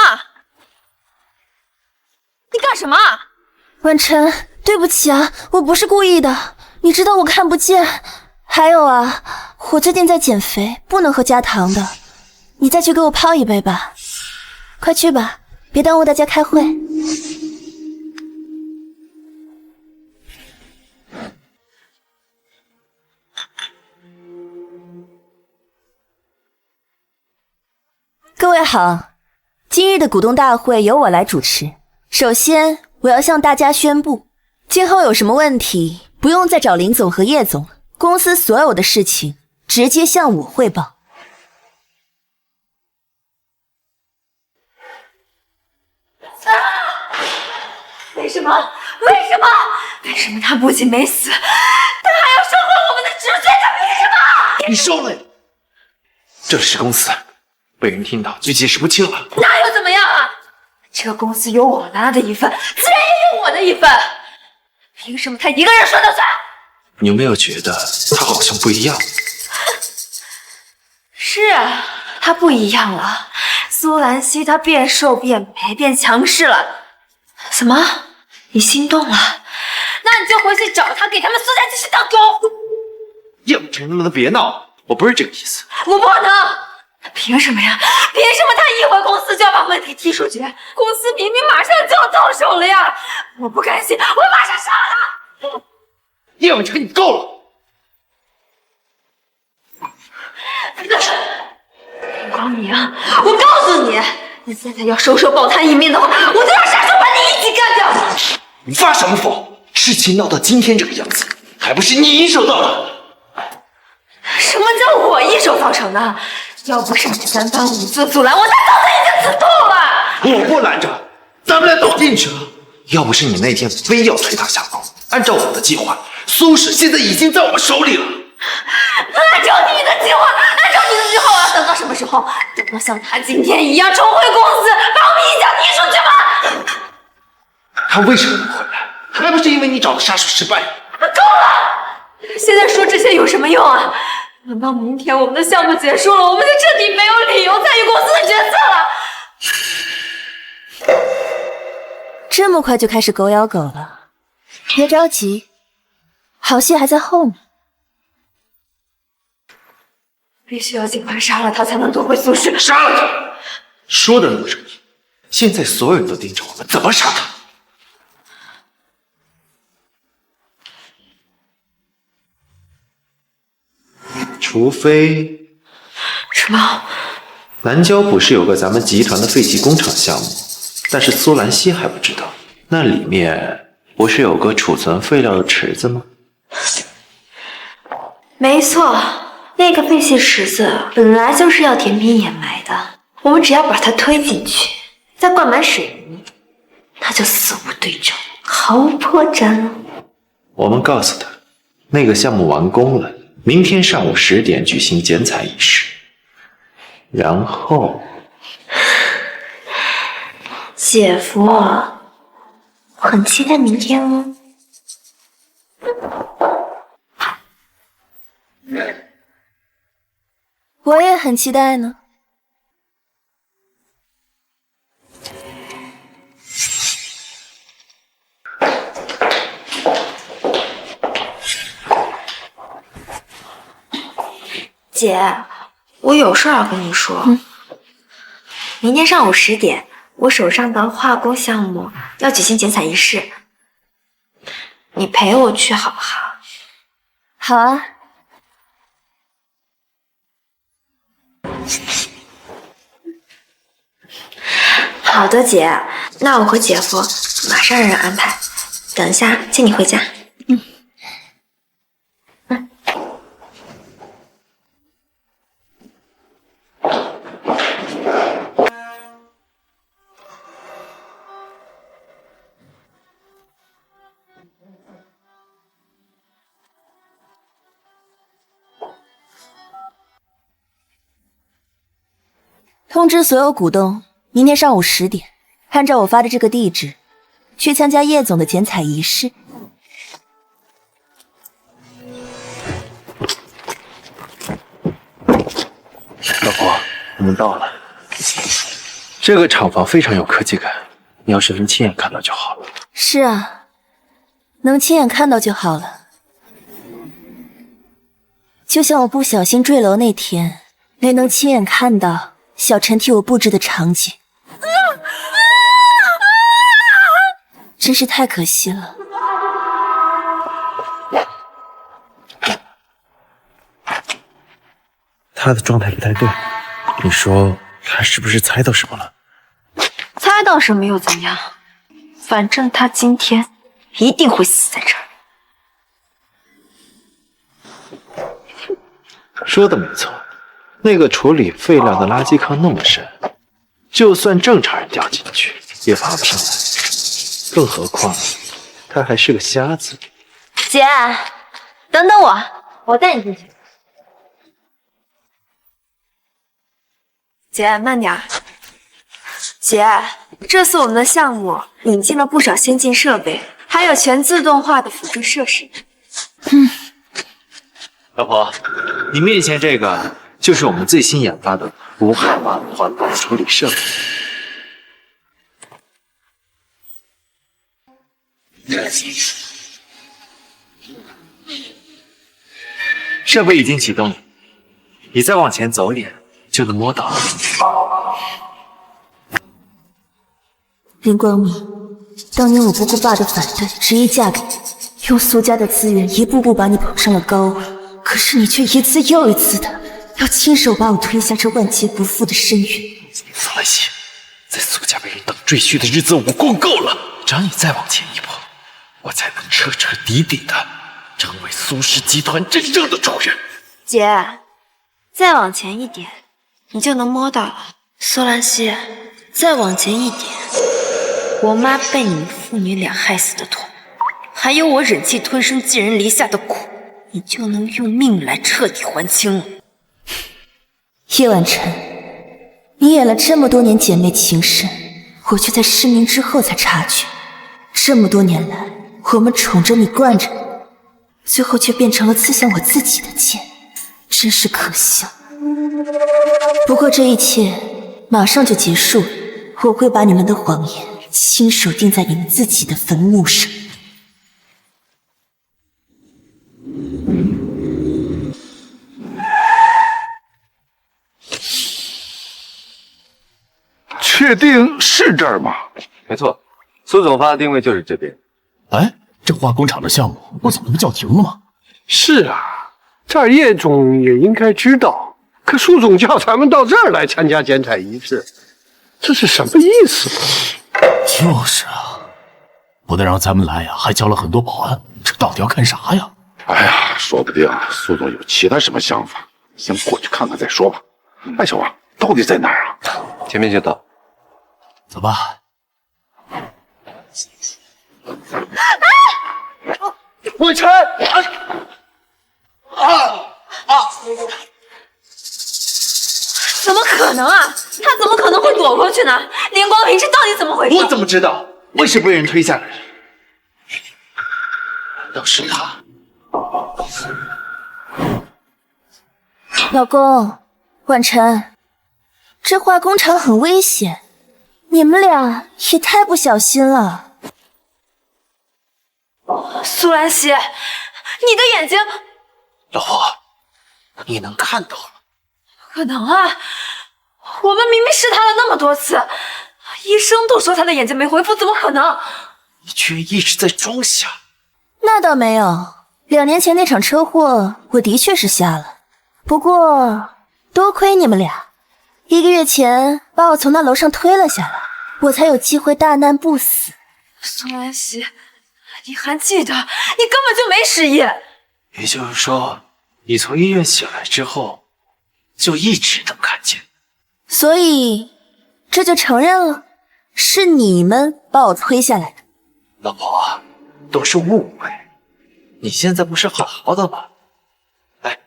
你干什么？婉晨，对不起啊，我不是故意的，你知道我看不见。还有啊，我最近在减肥，不能喝加糖的，你再去给我泡一杯吧。快去吧，别耽误大家开会。各位好，今日的股东大会由我来主持。首先，我要向大家宣布，今后有什么问题，不用再找林总和叶总了，公司所有的事情直接向我汇报。为什么？为什么他不仅没死，他还要收回我们的职权？他凭什么？你收了！这是公司，被人听到就解释不清了。那又怎么样啊？这个公司有我拿的一份，自然也有我的一份。凭什么他一个人说了算？你有没有觉得他好像不一样？是啊，他不一样了。苏兰溪她变瘦变美变强势了。怎么？你心动了？那你就回去找他，给他们苏家继续当狗。叶慕辰，能不能别闹？我不是这个意思。我不能。凭什么呀？凭什么他一回公司就要把问题踢出去？公司明明马上就要到手了呀！我不甘心，我马上杀了他！叶慕辰，你够了！林光明，我告诉你，你现在要收手保他一命的话，我就要杀手把你一起干掉！你发什么疯？事情闹到今天这个样子，还不是你一手造的？什么叫我一手造成的？要不是你三番五次阻拦，我早就已经死透了！我不拦着，咱们俩都进去了。要不是你那天非要推他下楼，按照我的计划，苏轼现在已经在我们手里了。按照你的计划，我要等到什么时候？等到像他今天一样重回公司，把我们一脚踢出去吗？他为什么不回来？还不是因为你找的杀手失败？够了！现在说这些有什么用啊？等到明天我们的项目结束了，我们就彻底没有理由参与公司的决策了。这么快就开始狗咬狗了？别着急，好戏还在后面。必须要尽快杀了他，才能夺回苏轼。杀了他！说的那么容易，现在所有人都盯着我们，怎么杀他？除非什么？南郊不是有个咱们集团的废弃工厂项目，但是苏兰溪还不知道，那里面不是有个储存废料的池子吗？没错，那个废弃池子本来就是要填平掩埋的，我们只要把它推进去，再灌满水泥，那就死无对证，毫无破绽了。我们告诉他，那个项目完工了，明天上午10点举行剪彩仪式，然后姐夫，我很期待明天哦。我也很期待呢。姐，我有事儿要跟你说。明天上午10点，我手上的化工项目要举行剪彩仪式，你陪我去好不好？好啊。好的，姐，那我和姐夫马上让人安排，等一下接你回家。通知所有股东，明天上午10点，按照我发的这个地址，去参加叶总的剪彩仪式。老婆，我们到了。这个厂房非常有科技感，你要是能亲眼看到就好了。是啊，能亲眼看到就好了。就像我不小心坠楼那天，没能亲眼看到小陈替我布置的场景，真是太可惜了。他的状态不太对，你说他是不是猜到什么了？猜到什么又怎样？反正他今天一定会死在这儿。说的没错，那个处理废料的垃圾坑那么深，就算正常人掉进去也爬不上来，更何况他还是个瞎子。姐，等等我，我带你进去。姐，慢点儿。姐，这次我们的项目引进了不少先进设备，还有全自动化的辅助设施。老婆，你面前这个就是我们最新研发的无害化环保处理设备。设备已经启动了，你再往前走点就能摸到。林光明，当年我不顾爸的反对，执意嫁给你，用苏家的资源一步步把你捧上了高位，可是你却一次又一次的要亲手把我推下这万劫不复的深渊。苏兰溪，在苏家被人等赘婿的日子我过够了，只要你再往前一步，我才能彻彻底底的成为苏氏集团真正的主人。姐，再往前一点，你就能摸到了。苏兰溪，再往前一点，我妈被你们父女俩害死的痛，还有我忍气吞声寄人篱下的苦，你就能用命来彻底还清了。叶婉晨，你演了这么多年姐妹情深，我却在失明之后才察觉，这么多年来我们宠着你惯着你，最后却变成了刺向我自己的剑，真是可笑。不过这一切马上就结束了，我会把你们的谎言亲手钉在你们自己的坟墓上。确定是这儿吗？没错，苏总发的定位就是这边。哎，这化工厂的项目不早就叫停了吗？是啊，这儿叶总也应该知道，可苏总叫咱们到这儿来参加剪彩仪式，这是什么意思？就是啊，不但让咱们来呀，还叫了很多保安，这到底要干啥呀？哎呀，说不定苏总有其他什么想法，先过去看看再说吧。哎，小王，到底在哪儿啊？前面就到。走吧。伟晨，怎么可能啊？他怎么可能会躲过去呢？林光明，这到底怎么回事？我怎么知道？我是被人推下来的。难道是他？老公，婉晨，这化工厂很危险，你们俩也太不小心了。苏兰溪，你的眼睛……老婆，你能看到了？不可能啊！我们明明试探了那么多次，医生都说他的眼睛没恢复，怎么可能？你居然一直在装瞎。那倒没有，2年前那场车祸，我的确是瞎了。不过多亏你们俩，1个月前把我从那楼上推了下来，我才有机会大难不死。苏兰溪，你还记得？你根本就没失忆。也就是说，你从医院醒来之后，就一直能看见。所以这就承认了，是你们把我推下来的。老婆，都是误会。你现在不是好好的吗？来，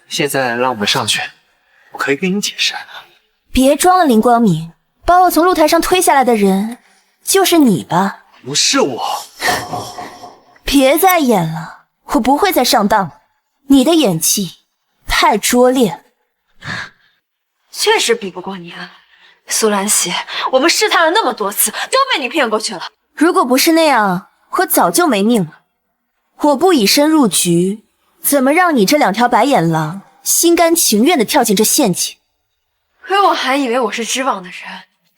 现在让我们上去，我可以跟你解释。别装了，林光明，把我从露台上推下来的人就是你吧？不是我。别再演了，我不会再上当了。你的演技太拙劣了。确实比不过你啊，苏兰溪，我们试探了那么多次，都被你骗过去了。如果不是那样，我早就没命了。我不以身入局，怎么让你这两条白眼狼心甘情愿地跳进这陷阱？可我还以为我是织网的人，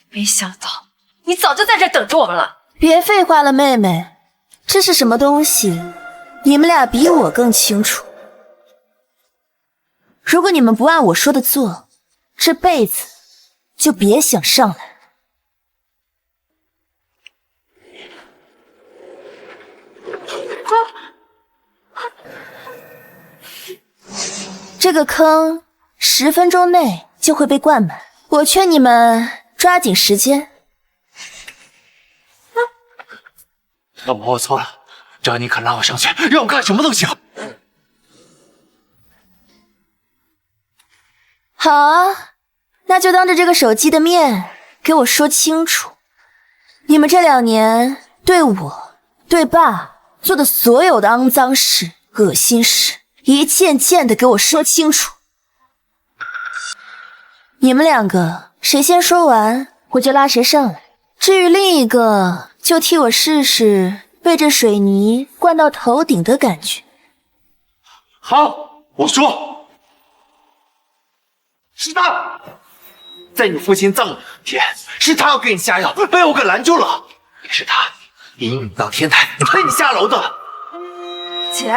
没想到你早就在这等着我们了。别废话了，妹妹，这是什么东西？你们俩比我更清楚。如果你们不按我说的做，这辈子就别想上来。这个坑10分钟内就会被灌满，我劝你们抓紧时间。老婆，我错了，只要你肯拉我上去，让我干什么都行。好啊，那就当着这个手机的面给我说清楚，你们这2年对我、对爸做的所有的肮脏事、恶心事，一件件的给我说清楚。你们2个谁先说完，我就拉谁上来。至于另一个，就替我试试被这水泥灌到头顶的感觉。好，我说，是他，在你父亲葬礼那天，是他要给你下药，被我给拦住了，也是他引你到天台，推你下楼的。姐，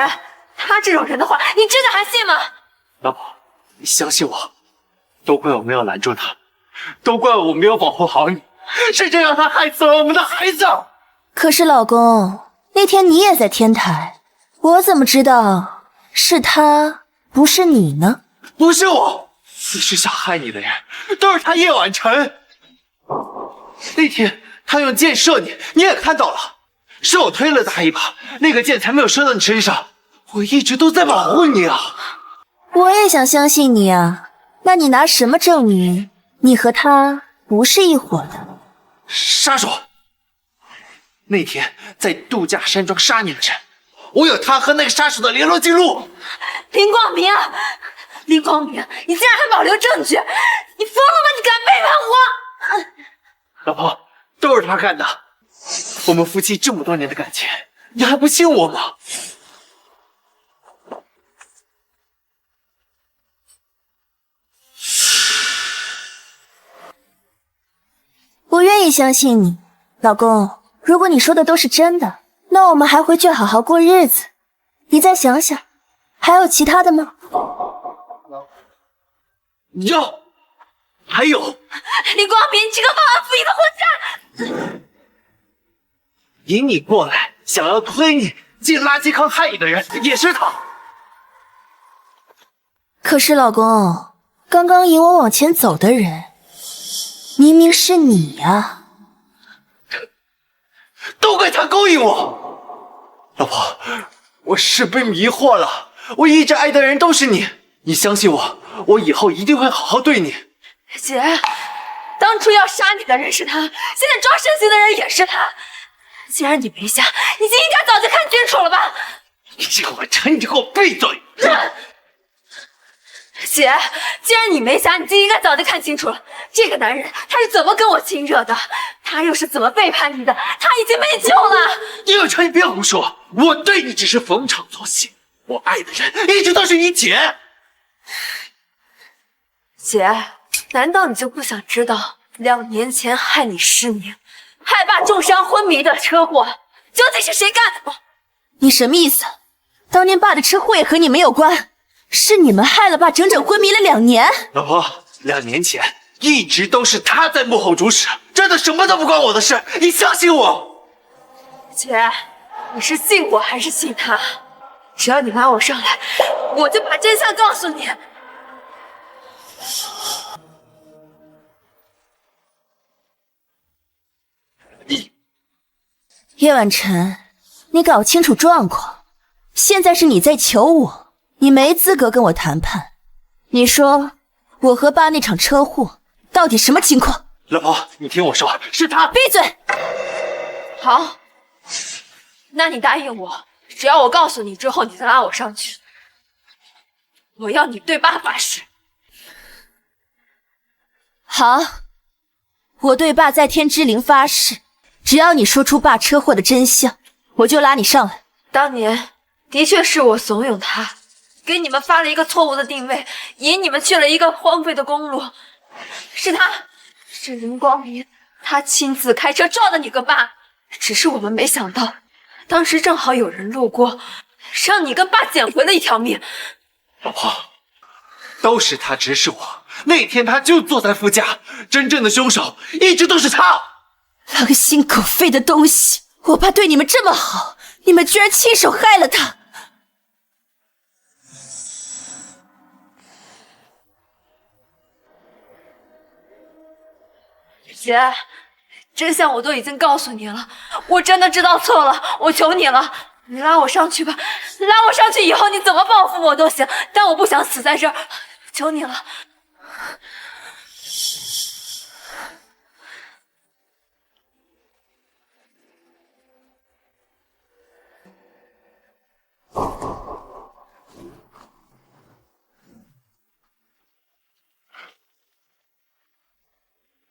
他这种人的话，你真的还信吗？老婆，你相信我，都怪我没有拦住他，都怪我没有保护好你，是这让他害死了我们的孩子。可是老公，那天你也在天台，我怎么知道是他不是你呢？不是我，你是想害你的人，都是他叶晚晨。那天他用箭射你，你也看到了，是我推了他一把，那个箭才没有射到你身上。我一直都在保护你啊。我也想相信你啊，那你拿什么证明你和他不是一伙的？杀手，那天在度假山庄杀你的人，我有他和那个杀手的联络记录。林光明，林光明，你竟然还保留证据，你疯了吗？你敢背叛我！老婆，都是他干的，我们夫妻这么多年的感情，你还不信我吗？我愿意相信你，老公。如果你说的都是真的，那我们还回去好好过日子。你再想想，还有其他的吗？有，还有。林光明，你这个忘恩负义的混蛋！引你过来，想要推你进垃圾坑害你的人，也是他。可是老公，刚刚引我往前走的人，明明是你呀！都怪他勾引我。老婆，我是被迷惑了，我一直爱的人都是你，你相信我，我以后一定会好好对你。姐，当初要杀你的人是他，现在抓身形的人也是他。既然你没瞎，你就应该早就看清楚了吧？你这个晚晨，你就给我闭嘴！姐，既然你没瞎，你就应该早就看清楚了。这个男人他是怎么跟我亲热的？他又是怎么背叛你的？他已经没救了。叶晚晨，你别胡说，我对你只是逢场作戏，我爱的人一直都是你姐。姐，难道你就不想知道2年前害你失明、害爸重伤昏迷的车祸究竟是谁干的吗？你什么意思？当年爸的车祸也和你没有关，是你们害了爸整整昏迷了2年。老婆，2年前一直都是他在幕后主使，真的什么都不关我的事，你相信我。姐，你是信我还是信他？只要你拉我上来，我就把真相告诉你。叶晚晨，你搞清楚状况，现在是你在求我，你没资格跟我谈判。你说我和爸那场车祸到底什么情况？老婆，你听我说，是他。闭嘴！好，那你答应我，只要我告诉你之后，你再拉我上去，我要你对爸发誓。好，我对爸在天之灵发誓，只要你说出爸车祸的真相，我就拉你上来。当年的确是我怂恿他给你们发了一个错误的定位，引你们去了一个荒废的公路。是林光明，他亲自开车撞的你跟爸。只是我们没想到，当时正好有人路过，让你跟爸捡回了一条命。老婆，都是他指使我，那天他就坐在副驾，真正的凶手一直都是他。狼心狗肺的东西！我爸对你们这么好，你们居然亲手害了他！姐，真相我都已经告诉你了，我真的知道错了，我求你了，你拉我上去吧，拉我上去以后你怎么报复我都行，但我不想死在这儿，求你了。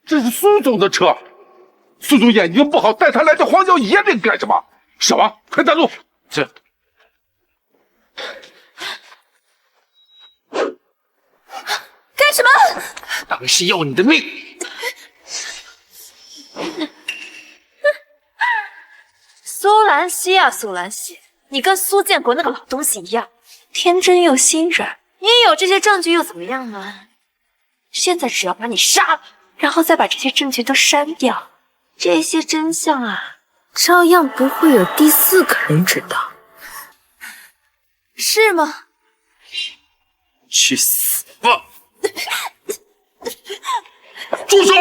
这是苏总的车，苏总眼睛不好，带他来这荒郊野岭干什么？小王，快带路！这干什么？当然是要你的命！苏兰溪啊，苏兰溪，你跟苏建国那个老东西一样，天真又心软。你有这些证据又怎么样呢？现在只要把你杀了，然后再把这些证据都删掉，这些真相啊，照样不会有第4个人知道，是吗？去死吧！住手！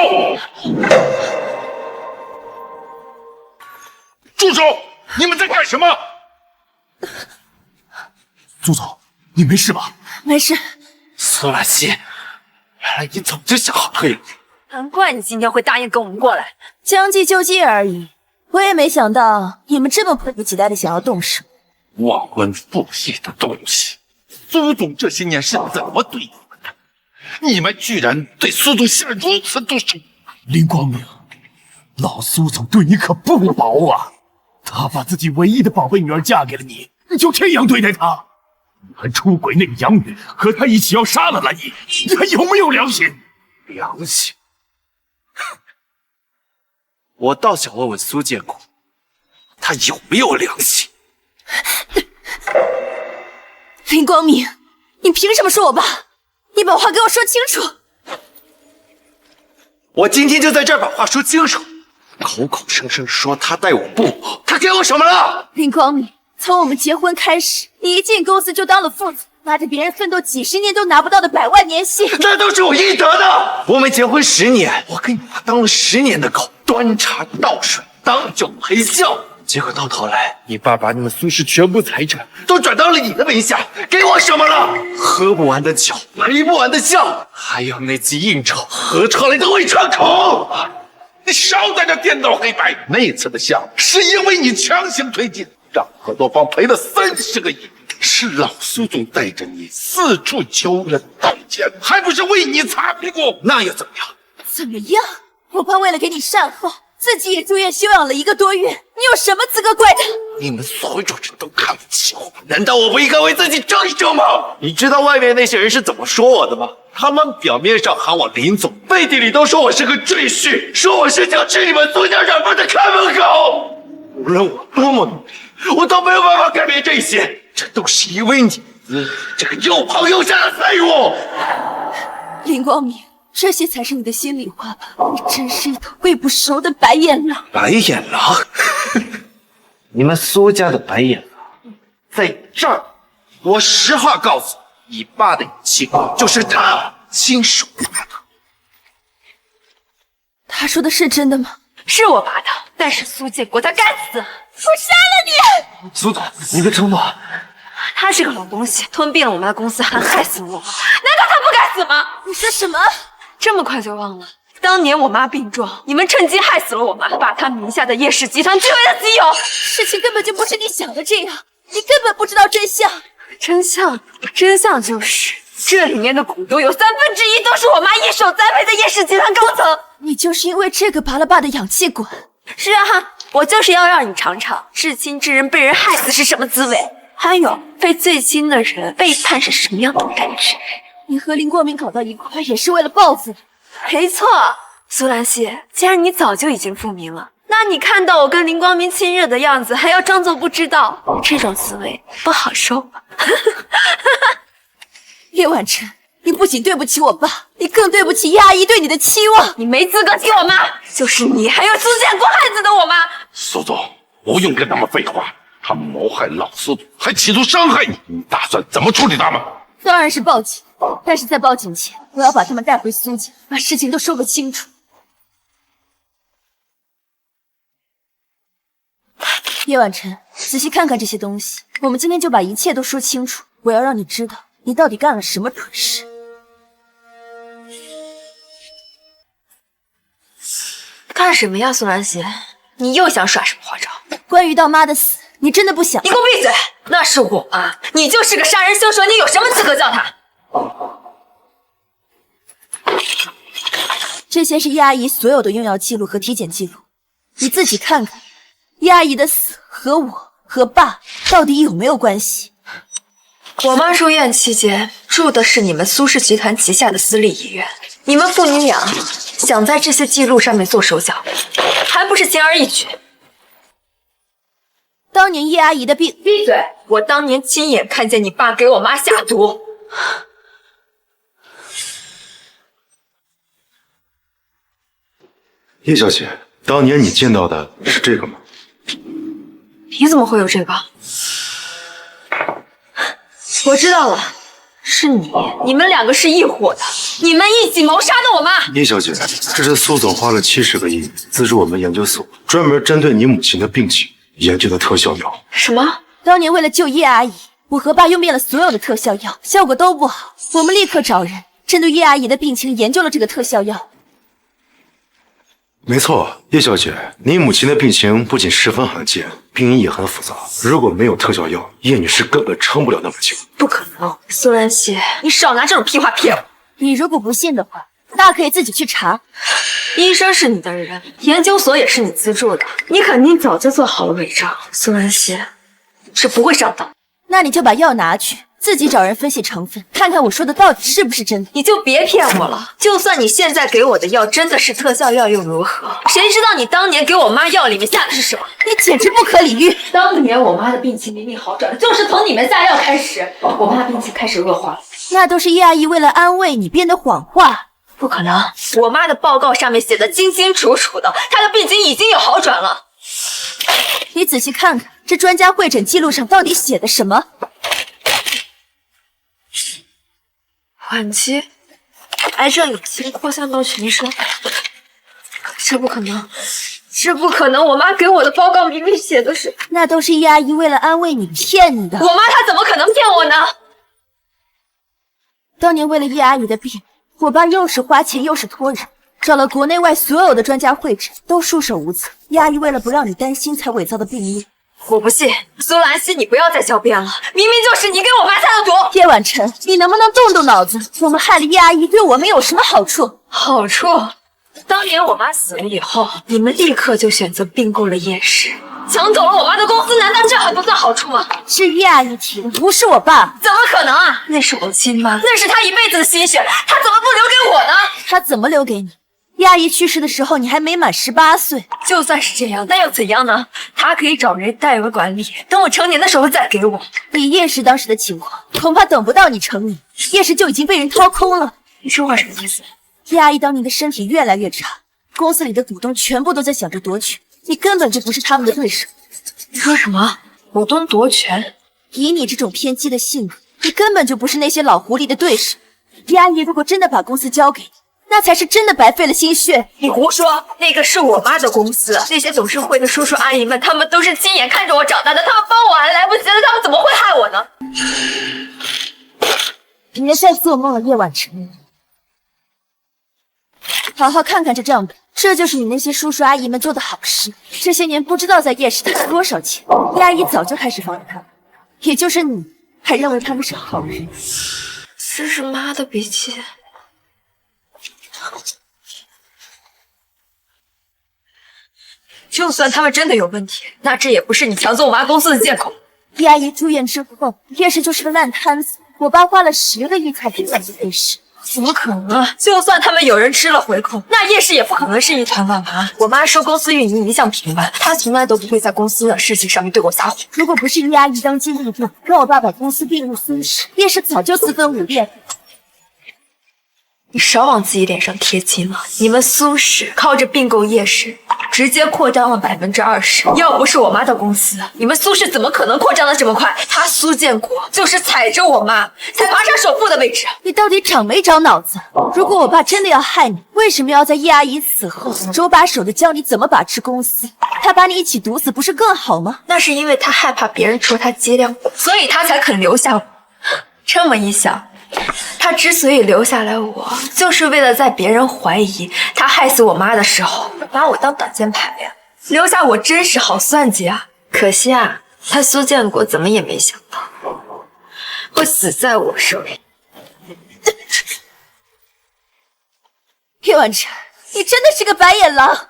住手！你们在干什么？苏总，你没事吧？没事。苏兰溪，原来你早就想好退路。难怪你今天会答应跟我们过来。将计就计而已。我也没想到你们这么迫不及待的想要动手。忘恩负义的东西！苏总这些年是怎么对你们的？你们居然对苏总下如此毒手！林光明，老苏总对你可不薄啊！他把自己唯一的宝贝女儿嫁给了你，你就这样对待她？你还出轨那个养女，和她一起要杀了你，你还有没有良心？良心？我倒想问问苏建国，他有没有良心？林光明，你凭什么说我爸？你把话给我说清楚！我今天就在这儿把话说清楚。口口声声说他待我不好，他给我什么了？林光明，从我们结婚开始，你一进公司就当了副总，拿着别人奋斗几10年都拿不到的100万年薪，那都是我应得的。我们结婚10年，我跟你爸当了10年的狗，端茶倒水，当酒陪笑。结果到头来，你爸把你们苏氏全部财产都转到了你的名下，给我什么了？喝不完的酒，赔不完的笑，还有那次应酬喝出来的胃穿孔。你少在这颠倒黑白！那次的项目是因为你强行推进，让合作方赔了30个亿，是老苏总带着你四处求人道歉，还不是为你擦屁股？那又怎么样？怎么样？我爸为了给你善后，自己也住院休养了1个多月，你有什么资格怪他？你们所有人都看不起我，难道我不应该为自己争一争吗？你知道外面那些人是怎么说我的吗？他们表面上喊我林总，背地里都说我是个赘婿，说我是想吃你们苏家软饭的看门狗。无论我多么努力，我都没有办法改变这些，这都是因为你这个又胖又傻的废物。林光明，这些才是你的心里话吧？你真是一头喂不熟的白眼狼！白眼狼？你们苏家的白眼狼在这儿。我实话告诉你，你爸的武器就是他亲手打的。他说的是真的吗？是我拔的，但是苏建国他该死！我杀了你！苏总，你别冲动。他是个老东西，吞并了我们的公司，还害死了我妈。难道他不该死吗？你说什么？这么快就忘了？当年我妈病重，你们趁机害死了我妈，把她名下的叶氏集团据为了己有。事情根本就不是你想的这样，你根本不知道真相。真相就是这里面的股东有1/3都是我妈一手栽培的叶氏集团高层。你就是因为这个拔了爸的氧气管？是啊，我就是要让你尝尝至亲之人被人害死是什么滋味。还有被最亲的人背叛是什么样的感觉？你和林光明搞到一块也是为了报复。没错，苏兰溪，既然你早就已经复明了，那你看到我跟林光明亲热的样子，还要装作不知道，这种滋味不好受吧？叶婉晨，你不仅对不起我爸，你更对不起叶阿姨对你的期望。你没资格提我妈，就是你还有苏建国害死的我妈。苏总，不用跟他们废话，他们谋害老苏总，还企图伤害你，你打算怎么处理他们？当然是报警，但是在报警前，我要把他们带回苏家，把事情都说个清楚。叶婉晨，仔细看看这些东西，我们今天就把一切都说清楚。我要让你知道，你到底干了什么蠢事。干什么呀，苏兰溪？你又想耍什么花招？关于到妈的死，你真的不想？你给我闭嘴！那是我妈，你就是个杀人凶手，你有什么资格叫她？这些是叶阿姨所有的用药记录和体检记录，你自己看看，叶阿姨的死和我和爸到底有没有关系？我妈入院期间住的是你们苏氏集团旗下的私立医院，你们父女俩想在这些记录上面做手脚，还不是轻而易举？当年叶阿姨的病……闭嘴！我当年亲眼看见你爸给我妈下毒。叶小姐，当年你见到的是这个吗？你怎么会有这个？我知道了，是你，你们两个是一伙的，你们一起谋杀的我妈。叶小姐，这是苏总花了70个亿资助我们研究所，专门针对你母亲的病情研究的特效药。什么？当年为了救叶阿姨，我和爸用遍了所有的特效药，效果都不好。我们立刻找人针对叶阿姨的病情研究了这个特效药。没错，叶小姐，你母亲的病情不仅十分罕见，病因也很复杂。如果没有特效药，叶女士根本撑不了那么久。不可能，苏兰溪，你少拿这种屁话骗我。你如果不信的话，大可以自己去查。医生是你的人，研究所也是你资助的，你肯定早就做好了伪装。苏兰溪是不会上当。那你就把药拿去，自己找人分析成分，看看我说的到底是不是真的。你就别骗我了，就算你现在给我的药真的是特效药又如何？谁知道你当年给我妈药里面下的是什么？你简直不可理喻！当年我妈的病情明明好转了，就是从你们下药开始，我妈病情开始恶化了。那都是叶阿姨为了安慰你编的谎话。不可能，我妈的报告上面写的清清楚楚的，她的病情已经有好转了。你仔细看看这专家会诊记录上到底写的什么？晚期癌症已经扩散到全身，这不可能，这不可能！我妈给我的报告明明写的是……那都是叶阿姨为了安慰你骗你的。我妈她怎么可能骗我呢？当年为了叶阿姨的病，我爸又是花钱又是托人，找了国内外所有的专家会诊，都束手无策。叶阿姨为了不让你担心，才伪造的病历。我不信，苏兰溪，你不要再狡辩了，明明就是你给我妈下的毒。叶婉晨，你能不能动动脑子？我们害了叶阿姨，对我们有什么好处？好处？当年我妈死了以后，你们立刻就选择并购了叶氏，抢走了我妈的公司，难道这还不算好处吗？是叶阿姨提的，不是我爸。怎么可能啊？那是我亲妈，那是她一辈子的心血，她怎么不留给我呢？她怎么留给你？叶阿姨去世的时候，你还没满18岁。就算是这样，那又怎样呢？她可以找人代为管理，等我成年的时候再给我。以叶氏当时的情况，恐怕等不到你成年，叶氏就已经被人掏空了。你说话什么意思？叶阿姨当年的身体越来越差，公司里的股东全部都在想着夺权，你根本就不是他们的对手。你说什么？股东夺权？以你这种偏激的性格，你根本就不是那些老狐狸的对手。叶阿姨如果真的把公司交给你，那才是真的白费了心血。你胡说，那个是我妈的公司，那些董事会的叔叔阿姨们，他们都是亲眼看着我长大的，他们帮我还来不及了，他们怎么会害我呢？别再做梦了，叶婉晨。好好看看这账本，这就是你那些叔叔阿姨们做的好事。这些年不知道在叶氏打了多少钱，叶阿姨早就开始放着他们，也就是你还认为他们是好人。这是妈的笔记。就算他们真的有问题，那这也不是你抢走我妈公司的借口。叶阿姨住院之后，叶氏就是个烂摊子。我爸花了10个亿才赔了叶氏。怎么可能？就算他们有人吃了回扣，那叶氏也不可能是一团乱麻。我妈说公司运营一向平稳，她从来都不会在公司的事情上面对我撒谎。如果不是叶阿姨当机立断，让我爸把公司并入苏氏，叶氏早就4分5裂。你少往自己脸上贴金了。你们苏氏靠着并购叶氏，直接扩张了20%。要不是我妈的公司，你们苏氏怎么可能扩张的这么快？他苏建国就是踩着我妈才爬上首富的位置。你到底长没长脑子？如果我爸真的要害你，为什么要在叶阿姨死后手把手的教你怎么把持公司？他把你一起毒死不是更好吗？那是因为他害怕别人说他接量，所以他才肯留下我。这么一想，他之所以留下来我，就是为了在别人怀疑他害死我妈的时候，把我当挡箭牌呀。留下我真是好算计啊！可惜啊，他苏建国怎么也没想到会死在我手里。叶婉晨，你真的是个白眼狼！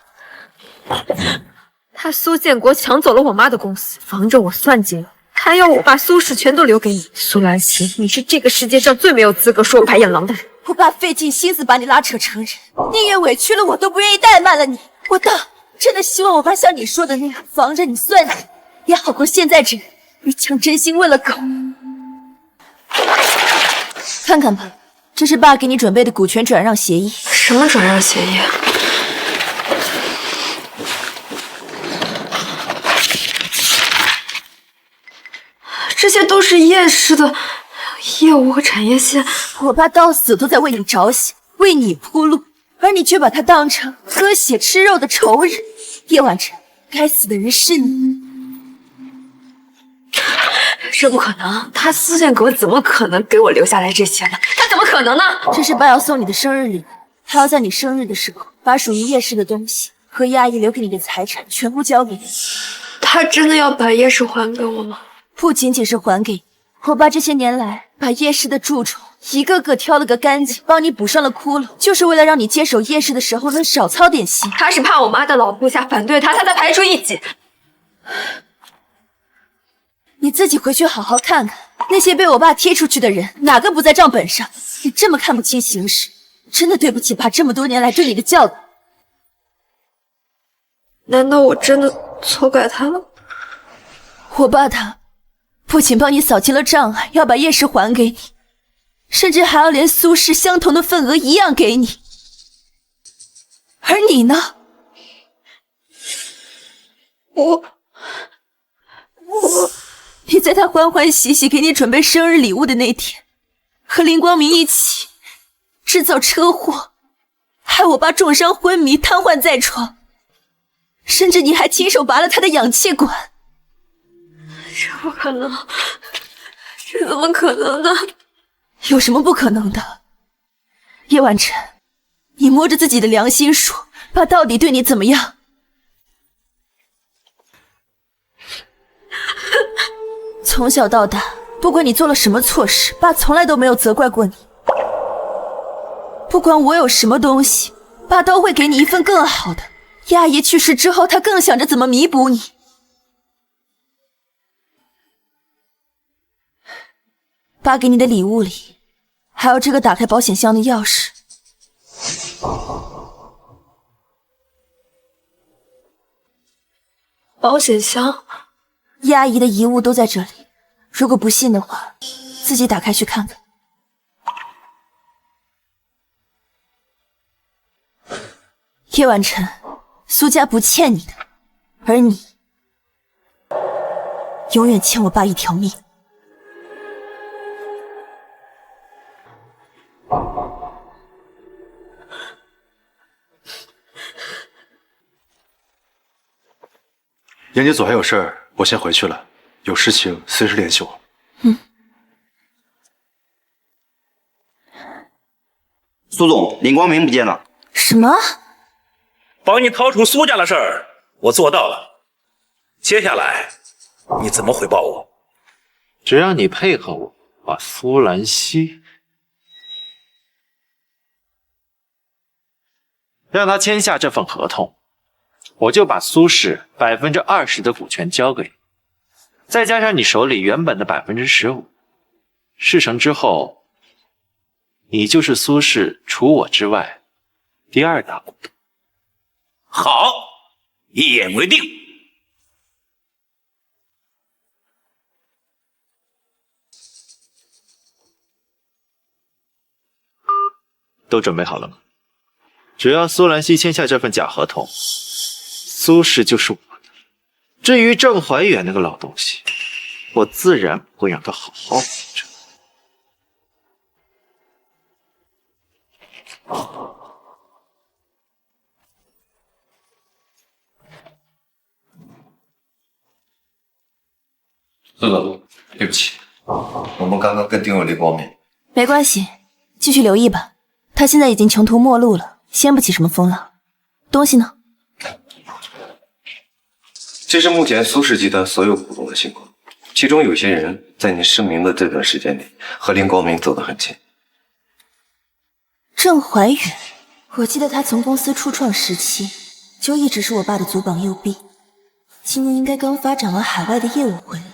他苏建国抢走了我妈的公司，防着我算计了。还要我把苏氏全都留给你，苏兰溪，你是这个世界上最没有资格说我白眼狼的人。我爸费尽心思把你拉扯成人，宁愿委屈了我，都不愿意怠慢了你。我真的希望我爸像你说的那样，防着你算计，也好过现在这样一腔真心为了狗。看看吧，这是爸给你准备的股权转让协议。什么转让协议啊？这些都是叶氏的业务和产业线，我爸到死都在为你着想，为你铺路，而你却把他当成喝血吃肉的仇人。叶婉晨，该死的人是你！这不可能，他苏建国怎么可能给我留下来这些呢？他怎么可能呢？这是爸要送你的生日礼物，他要在你生日的时候，把属于叶氏的东西和叶阿姨留给你的财产全部交给你。他真的要把叶氏还给我吗？不仅仅是还给你，我爸这些年来把叶氏的蛀虫一个个挑了个干净，帮你补上了窟窿，就是为了让你接手叶氏的时候能少操点心。他是怕我妈的老部下反对他，他才排除异己。你自己回去好好看看，那些被我爸踢出去的人，哪个不在账本上？你这么看不清形势，真的对不起爸这么多年来对你的教导。难道我真的错怪他了？我爸他不仅帮你扫清了障碍，要把叶氏还给你，甚至还要连苏氏相同的份额一样给你。而你呢？你在他欢欢喜喜给你准备生日礼物的那天，和林光明一起制造车祸，害我爸重伤昏迷瘫痪在床，甚至你还亲手拔了他的氧气管。这不可能，这怎么可能呢？有什么不可能的？叶婉晨，你摸着自己的良心说，爸到底对你怎么样？从小到大，不管你做了什么错事，爸从来都没有责怪过你。不管我有什么东西，爸都会给你一份更好的。叶阿姨去世之后，他更想着怎么弥补你。爸给你的礼物里，还有这个打开保险箱的钥匙。保险箱？叶阿姨的遗物都在这里，如果不信的话，自己打开去看看。叶婉晨，苏家不欠你的，而你永远欠我爸一条命。严姐组还有事儿，我先回去了。有事情随时联系我。苏总，林光明不见了。什么？帮你逃出苏家的事儿，我做到了。接下来你怎么回报我？只要你配合我，把苏兰溪让他签下这份合同，我就把苏氏20%的股权交给你。再加上你手里原本的15%，事成之后，你就是苏氏除我之外第2大股东。好，一言为定。都准备好了吗？只要苏兰溪签下这份假合同，苏氏就是我的。至于郑怀远那个老东西，我自然不会让他好好活着。苏总，对不起，我们刚刚跟定了李光明。没关系，继续留意吧。他现在已经穷途末路了，掀不起什么风浪。东西呢？这是目前苏氏集团所有股东的情况，其中有些人在您失明的这段时间里和林光明走得很近。郑怀远，我记得他从公司初创时期就一直是我爸的左膀右臂，今年应该刚发展完海外的业务回来。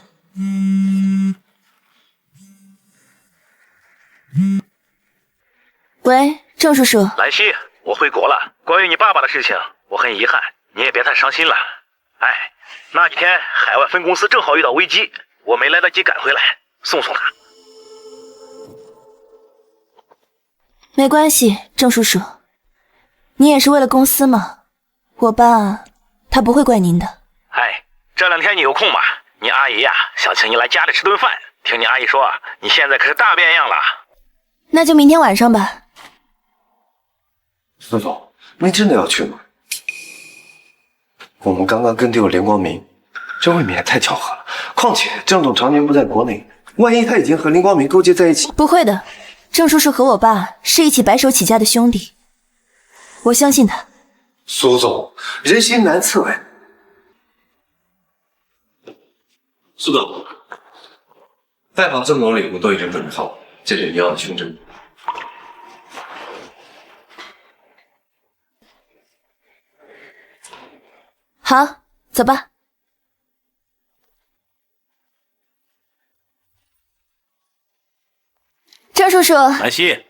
喂，郑叔叔。兰溪，我回国了。关于你爸爸的事情，我很遗憾，你也别太伤心了。哎，那几天海外分公司正好遇到危机，我没来得及赶回来，送他。没关系，郑叔叔，你也是为了公司嘛。我爸他不会怪您的。哎，这2天你有空吗？你阿姨呀，想请你来家里吃顿饭。听你阿姨说，你现在可是大变样了。那就明天晚上吧。苏总，您真的要去吗？我们刚刚跟丢林光明，这未免也太巧合了。况且郑总常年不在国内，万一他已经和林光明勾结在一起……不会的，郑叔叔和我爸是一起白手起家的兄弟，我相信他。苏总，人心难测呀。苏总，拜访郑总礼物都已经准备好了，这是你要的胸针。好，走吧。郑叔叔，兰溪，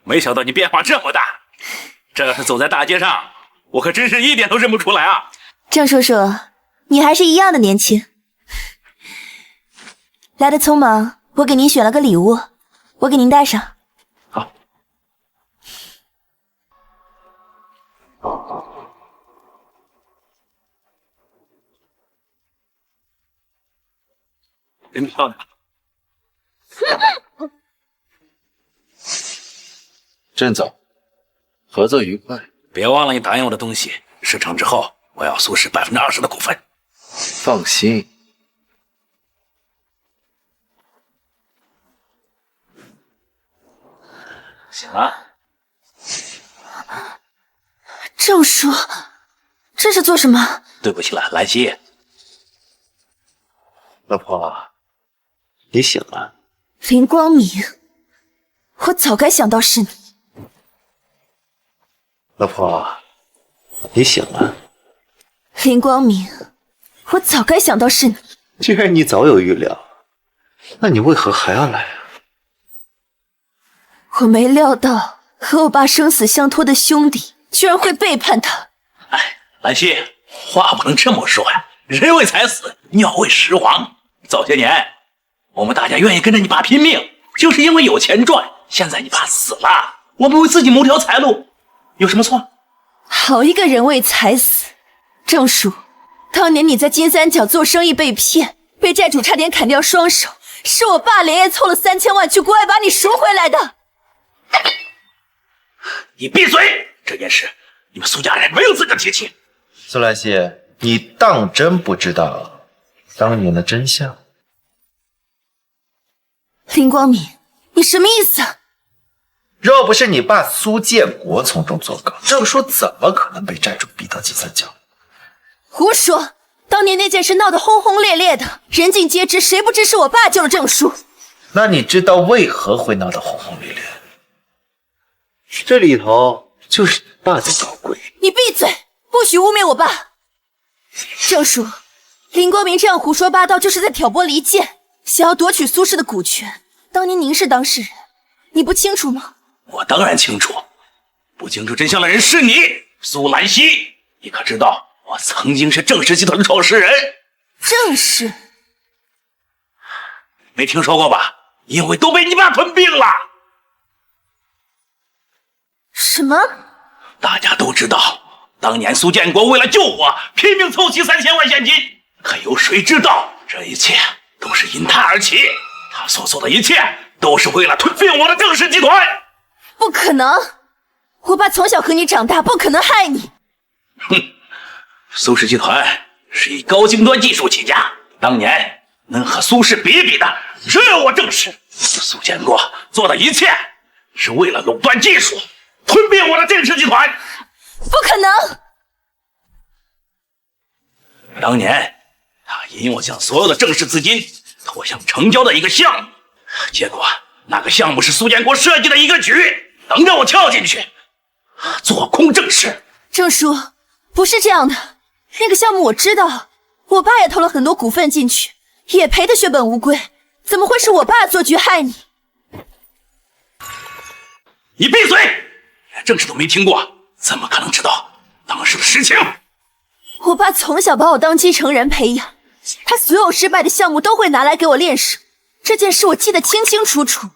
没想到你变化这么大，这要是走在大街上，我可真是一点都认不出来啊！郑叔叔，你还是一样的年轻。来得匆忙，我给您选了个礼物，我给您带上。好。真漂亮。郑总，合作愉快。别忘了你答应我的东西，事成之后我要苏氏20%的股份。放心。行了。郑叔，这是做什么？对不起了，兰溪。老婆，你醒了。林光明，我早该想到是你。老婆，你醒了。林光明，我早该想到是你。既然你早有预料，那你为何还要来啊？我没料到和我爸生死相托的兄弟居然会背叛他。哎，兰溪，话不能这么说呀，人为财死，鸟为食亡。早些年，我们大家愿意跟着你爸拼命，就是因为有钱赚。现在你爸死了，我们为自己谋条财路，有什么错？好一个人为财死！郑叔，当年你在金三角做生意被骗，被债主差点砍掉双手，是我爸连夜凑了3000万去国外把你赎回来的。你闭嘴！这件事你们苏家人没有资格提起。苏兰溪，你当真不知道当年的真相？林光明，你什么意思？若不是你爸苏建国从中作梗，郑叔怎么可能被债主逼到金三角？胡说！当年那件事闹得轰轰烈烈的，人尽皆知，谁不知是我爸救了郑叔？那你知道为何会闹得轰轰烈烈？这里头就是你爸在搞鬼。你闭嘴，不许污蔑我爸！郑叔，林光明这样胡说八道，就是在挑拨离间，想要夺取苏氏的股权。当年您是当事人，你不清楚吗？我当然清楚，不清楚真相的人是你，苏兰溪。你可知道，我曾经是郑氏集团的创始人？郑氏？没听说过吧？因为都被你爸吞并了。什么？大家都知道，当年苏建国为了救我，拼命凑齐3000万现金。可有谁知道，这一切都是因他而起？他所做的一切，都是为了吞并我的郑氏集团。不可能！我爸从小和你长大，不可能害你。哼，苏氏集团是以高精端技术起家，当年能和苏氏比比的，只有我郑氏。苏建国做的一切，是为了垄断技术，吞并我的郑氏集团。不可能！当年他引我将所有的郑氏资金投向成交的一个项目，结果那个项目是苏建国设计的一个局，等着我跳进去做空郑氏。郑叔，不是这样的，那个项目我知道，我爸也投了很多股份进去，也赔得血本无归，怎么会是我爸做局害你？你闭嘴！连郑氏都没听过，怎么可能知道当时的事情？我爸从小把我当继承人培养，他所有失败的项目都会拿来给我练手，这件事我记得清清楚楚。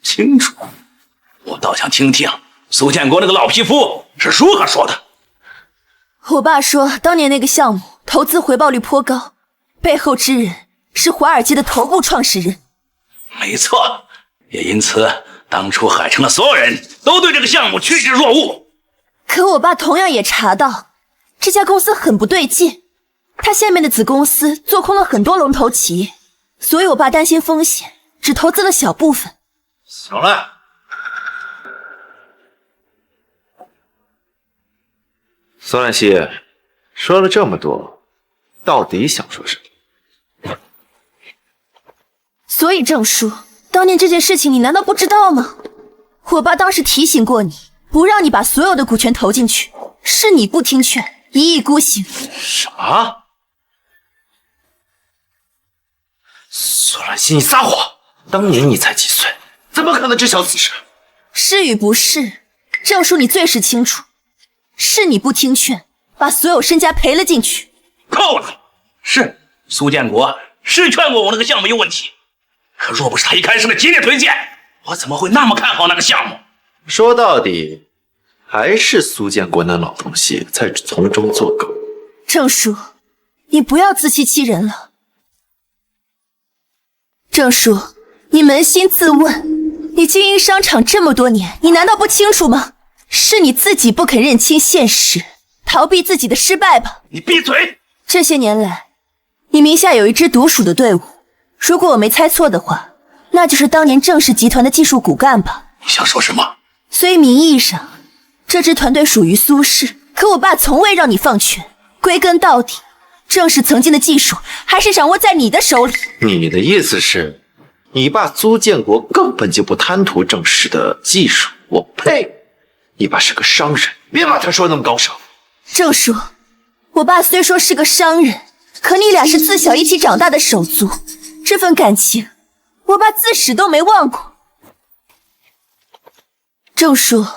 清楚？我倒想听听苏建国那个老匹夫是如何说的。我爸说，当年那个项目投资回报率颇高，背后之人是华尔街的头部创始人。没错，也因此，当初海城的所有人都对这个项目趋之若鹜。可我爸同样也查到，这家公司很不对劲，他下面的子公司做空了很多龙头企业，所以我爸担心风险，只投资了小部分。行了。苏兰溪，说了这么多，到底想说什么？所以郑叔，当年这件事情你难道不知道吗？我爸当时提醒过你，不让你把所有的股权投进去，是你不听劝，一意孤行。什么？苏兰溪，你撒谎！当年你才几岁，怎么可能知晓此事？是与不是，郑叔你最是清楚。是你不听劝，把所有身家赔了进去。够了！是苏建国是劝过我那个项目有问题，可若不是他一开始的极力推荐，我怎么会那么看好那个项目？说到底，还是苏建国那老东西在从中作梗。郑叔，你不要自欺欺人了。郑叔，你扪心自问，你经营商场这么多年，你难道不清楚吗？是你自己不肯认清现实，逃避自己的失败吧。你闭嘴！这些年来，你名下有一支独属的队伍，如果我没猜错的话，那就是当年郑氏集团的技术骨干吧。你想说什么？虽名义上这支团队属于苏氏，可我爸从未让你放权，归根到底，郑氏曾经的技术还是掌握在你的手里。你的意思是，你爸苏建国根本就不贪图郑氏的技术？我呸！你爸是个商人，别把他说那么高尚。郑叔，我爸虽说是个商人，可你俩是自小一起长大的手足，这份感情，我爸自始都没忘过。郑叔，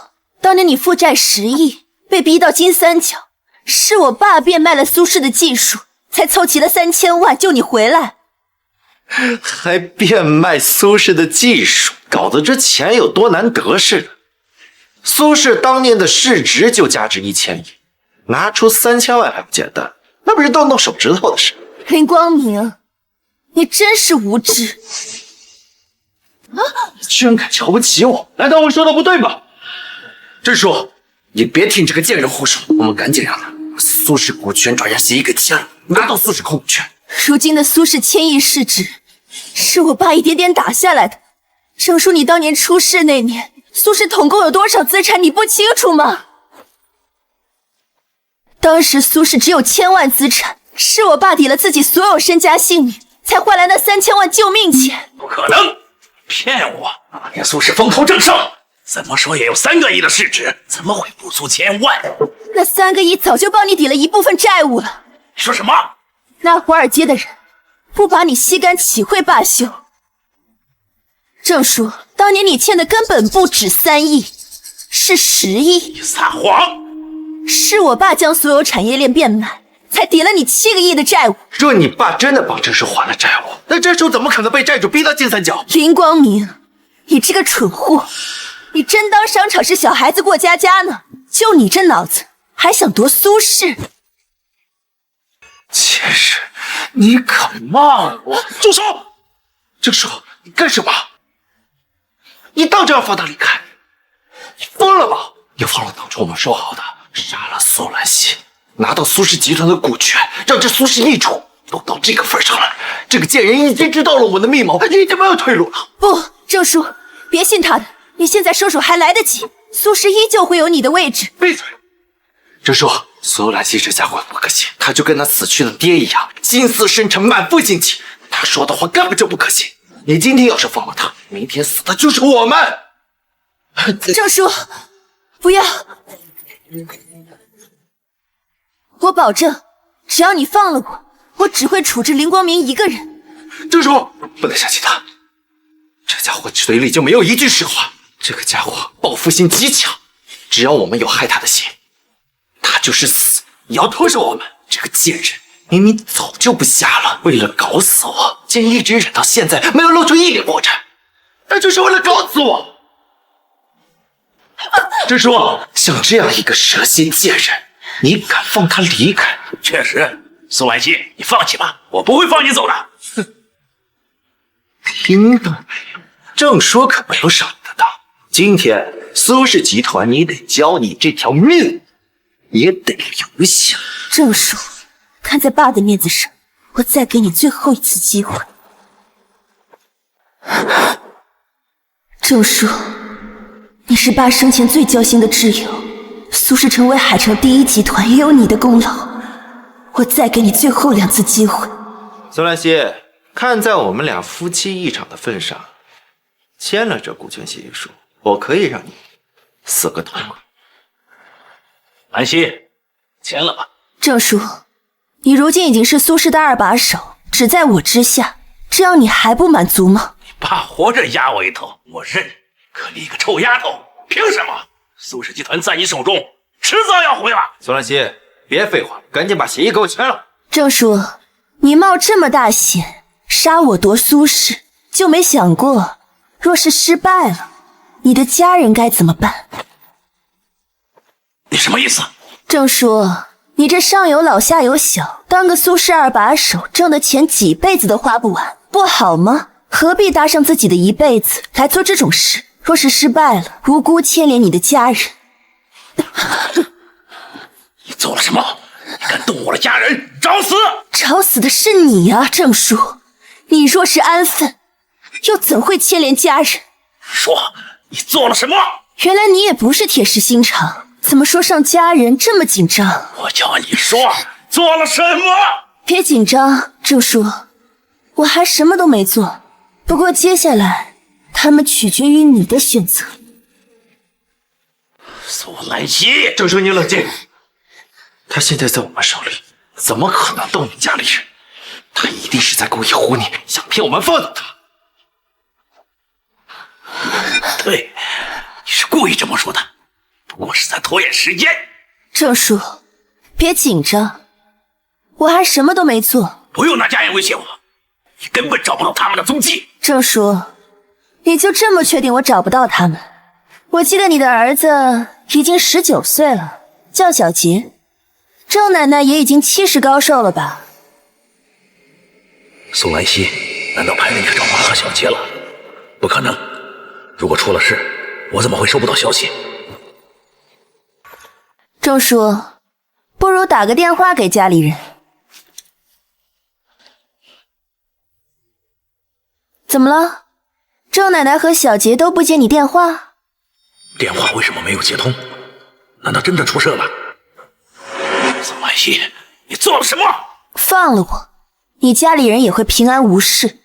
当年你负债10亿，被逼到金三角，是我爸变卖了苏氏的技术，才凑齐了3000万救你回来。还变卖苏氏的技术，搞得这钱有多难得似的。苏氏当年的市值就价值1000亿，拿出3000万还不简单，那不是动动手指头的事。林光明，你真是无知！你居然敢瞧不起我，难道我说的不对吗？郑叔，你别听这个贱人胡说，我们赶紧让他把苏氏股权转让协议给签了，拿到苏氏控股权。如今的苏氏1000亿市值，是我爸一点点打下来的。郑叔，你当年出事那年，苏氏统共有多少资产，你不清楚吗？当时苏氏只有1000万资产，是我爸抵了自己所有身家性命，才换来那3000万救命钱。不可能！骗我！那年苏氏风头正盛，怎么说也有3个亿的市值，怎么会不足1000万？那3个亿早就帮你抵了一部分债务了。你说什么？那华尔街的人不把你吸干岂会罢休？郑叔，当年你欠的根本不止3亿，是10亿。你撒谎！是我爸将所有产业链变卖，才抵了你7个亿的债务。若你爸真的帮郑叔还了债务，那郑叔怎么可能被债主逼到金三角？林光明，你这个蠢货，你真当商场是小孩子过家家呢？就你这脑子，还想夺苏氏？妾室，你敢骂我？住手！郑叔，你干什么？你当真要放他离开？你疯了吧？你忘了当初我们说好的，杀了苏兰溪，拿到苏氏集团的股权，让这苏氏易主，都到这个份上了。这个贱人已经知道了我们的密谋，已经没有退路了。不，郑叔，别信他的，你现在收手还来得及，苏氏依旧会有你的位置。闭嘴！郑叔，苏兰溪这家伙不可信，他就跟他死去的爹一样，心思深沉，满腹心机，他说的话根本就不可信。你今天要是放了他，明天死的就是我们。郑叔，不要！我保证，只要你放了我，我只会处置林光明一个人。郑叔，不能相信他，这家伙嘴里就没有一句实话。这个家伙报复心极强，只要我们有害他的心，他就是死也要拖着我们。这个贱人明明早就不瞎了，为了搞死我，竟然一直忍到现在，没有露出一点破绽，那就是为了搞死我。郑叔，像这样一个蛇蝎贱人，你敢放他离开？确实，苏兰溪，你放弃吧，我不会放你走的。哼，听到没有？郑叔可没有少你的道。今天苏氏集团，你得交你这条命，也得留下。郑叔，看在爸的面子上，我再给你最后一次机会。郑叔，你是爸生前最交心的挚友，苏氏成为海城第1集团也有你的功劳，我再给你最后2次机会。苏兰溪，看在我们俩夫妻一场的份上，签了这股权协议书，我可以让你死个痛快。兰溪，签了吧。郑叔，你如今已经是苏氏的2把手，只在我之下，这样你还不满足吗？爸活着压我一头，我认。可你一个臭丫头，凭什么？苏氏集团在你手中，迟早要毁了。苏兰溪，别废话，赶紧把协议给我签了。郑叔，你冒这么大险杀我夺苏氏，就没想过若是失败了，你的家人该怎么办？你什么意思？郑叔，你这上有老下有小，当个苏氏2把手，挣的钱几辈子都花不完，不好吗？何必搭上自己的一辈子来做这种事？若是失败了，无辜牵连你的家人。你做了什么？你敢动我的家人，找死！找死的是你呀，郑叔！你若是安分，又怎会牵连家人？说，你做了什么？原来你也不是铁石心肠，怎么说上家人这么紧张？我叫你说，做了什么？别紧张，郑叔，我还什么都没做。不过接下来，他们取决于你的选择。苏兰溪，郑叔，你冷静。他现在在我们手里，怎么可能动你家里人？他一定是在故意唬你，想骗我们放走他。对，你是故意这么说的，不过是在拖延时间。郑叔，别紧张，我还什么都没做。不用拿家人威胁我，你根本找不到他们的踪迹。郑叔，你就这么确定我找不到他们？我记得你的儿子已经19岁了，叫小杰。郑奶奶也已经70高寿了吧？苏兰溪难道派人去找妈和小杰了？不可能，如果出了事，我怎么会收不到消息？郑叔，不如打个电话给家里人。怎么了？郑奶奶和小杰都不接你电话？电话为什么没有接通？难道真的出事了？苏兰溪，你做了什么？放了我，你家里人也会平安无事。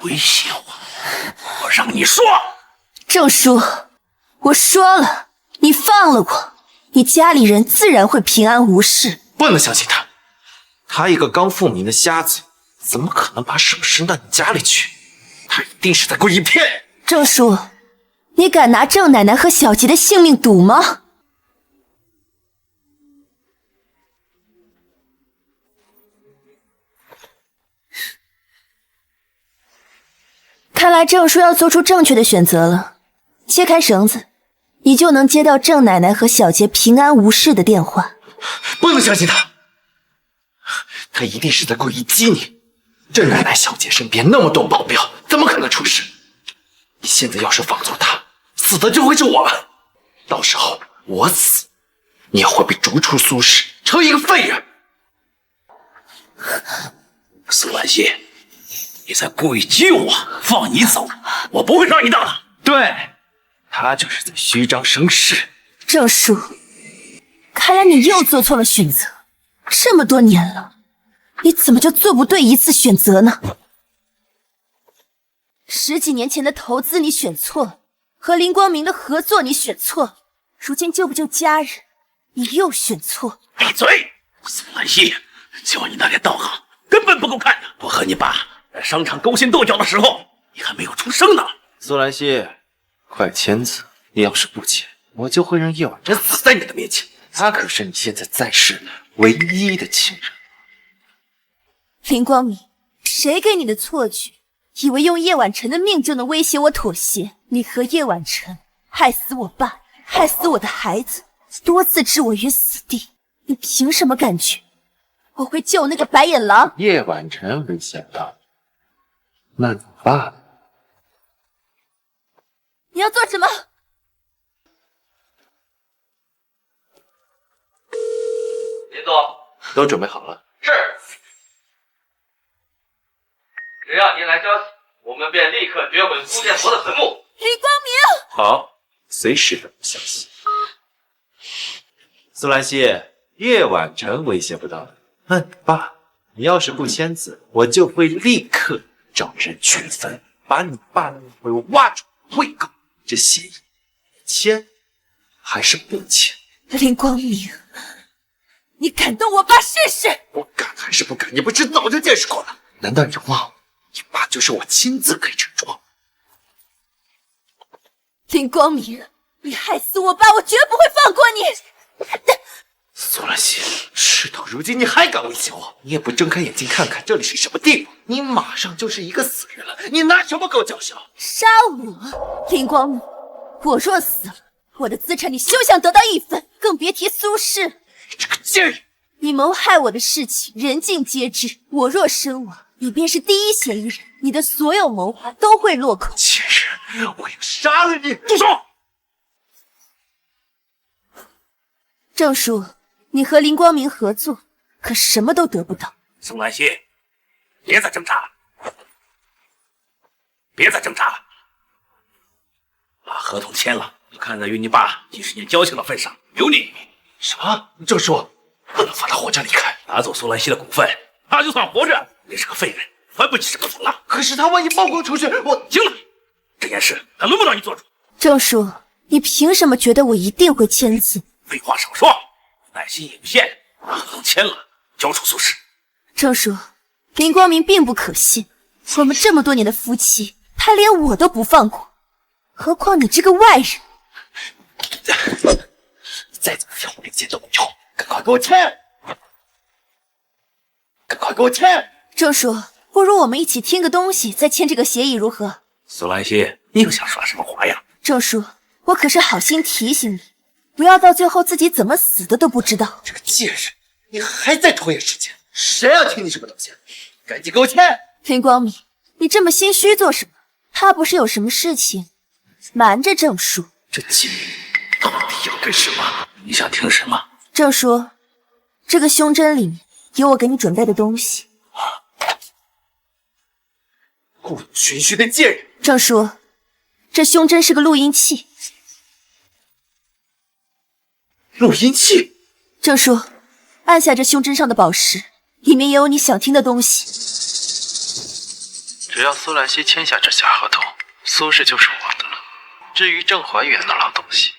威胁我，我让你说。郑叔，我说了，你放了我，你家里人自然会平安无事。不能相信他，他一个刚复明的瞎子，怎么可能把手伸到你家里去？他一定是在故意骗。郑叔，你敢拿郑奶奶和小杰的性命赌吗？看来郑叔要做出正确的选择了。切开绳子，你就能接到郑奶奶和小杰平安无事的电话。不能相信他，他一定是在故意激你。郑奶奶、小杰身边那么多保镖，怎么可能出事？你现在要是放纵他，死的就会是我们。到时候我死，你也会被逐出苏氏，成为一个废人。苏兰溪，你在故意激我，放你走，我不会让你的。对，他就是在虚张声势。郑叔，看来你又做错了选择。这么多年了，你怎么就做不对一次选择呢？10几年前的投资你选错，和林光明的合作你选错，如今救不救家人，你又选错。闭嘴！苏兰溪，就你那点道行，根本不够看的。我和你爸在商场勾心斗角的时候，你还没有出生呢。苏兰溪，快签字！你要是不签，我就会让叶婉真死在你的面前。他可是你现在在世唯一的亲人。林光明，谁给你的错觉？以为用叶婉晨的命就能威胁我妥协？你和叶婉晨害死我爸，害死我的孩子，多次置我于死地，你凭什么感觉我会救那个白眼狼？叶婉晨危险了，那你爸呢？你要做什么？林总，都准备好了。是。只要您来消息，我们便立刻掘毁苏建国的坟墓。林光明，好，随时等消息。苏兰溪，叶婉晨威胁不到你。那你爸，你要是不签字，我就会立刻找人掘坟，把你爸的墓碑挖出喂狗。这协议，签还是不签？林光明，你敢动我爸试试？我敢还是不敢？你不是早就见识过了？难道你忘了？你爸就是我亲自可以承装。林光明，你害死我爸，我绝不会放过你！苏兰溪，事到如今你还敢威胁我？你也不睁开眼睛看看这里是什么地方？你马上就是一个死人了，你拿什么给我叫嚣？杀我！林光明，我若死了，我的资产你休想得到一分，更别提苏氏。你这个贱人！你谋害我的事情人尽皆知，我若身亡，你便是第一嫌疑人，你的所有谋划都会落空。贱人，我要杀了你！住手！郑叔，你和林光明合作，可什么都得不到。苏兰溪，别再挣扎了，别再挣扎了，把合同签了。看在与你爸几十年交情的份上，留你一命。什么？郑叔，不能放他活着离开。拿走苏兰溪的股份，他就算活着也是个废人，翻不起这个风浪。可是他万一曝光出去，我……行了，这件事还轮不到你做主。郑叔，你凭什么觉得我一定会签字？废话少说，耐心有限，合同签了，交出苏氏。郑叔，林光明并不可信，我们这么多年的夫妻，他连我都不放过，何况你这个外人。再怎么样，我连签都没有，赶快给我签！赶快给我签！郑叔，不如我们一起听个东西，再签这个协议如何？苏兰溪，你又想耍什么花样？郑叔，我可是好心提醒你，不要到最后自己怎么死的都不知道。这个贱人，你还在拖延时间？谁要听你什么东西？赶紧给我签！林光明，你这么心虚做什么？他不是有什么事情瞒着郑叔？这贱人到底要干什么？你想听什么？郑叔，这个胸针里面有我给你准备的东西。故弄玄虚的贱人！郑叔，这胸针是个录音器。录音器？郑叔，按下这胸针上的宝石，里面也有你想听的东西。只要苏兰溪签下这下合同，苏氏就是我的了。至于郑怀远的老东西，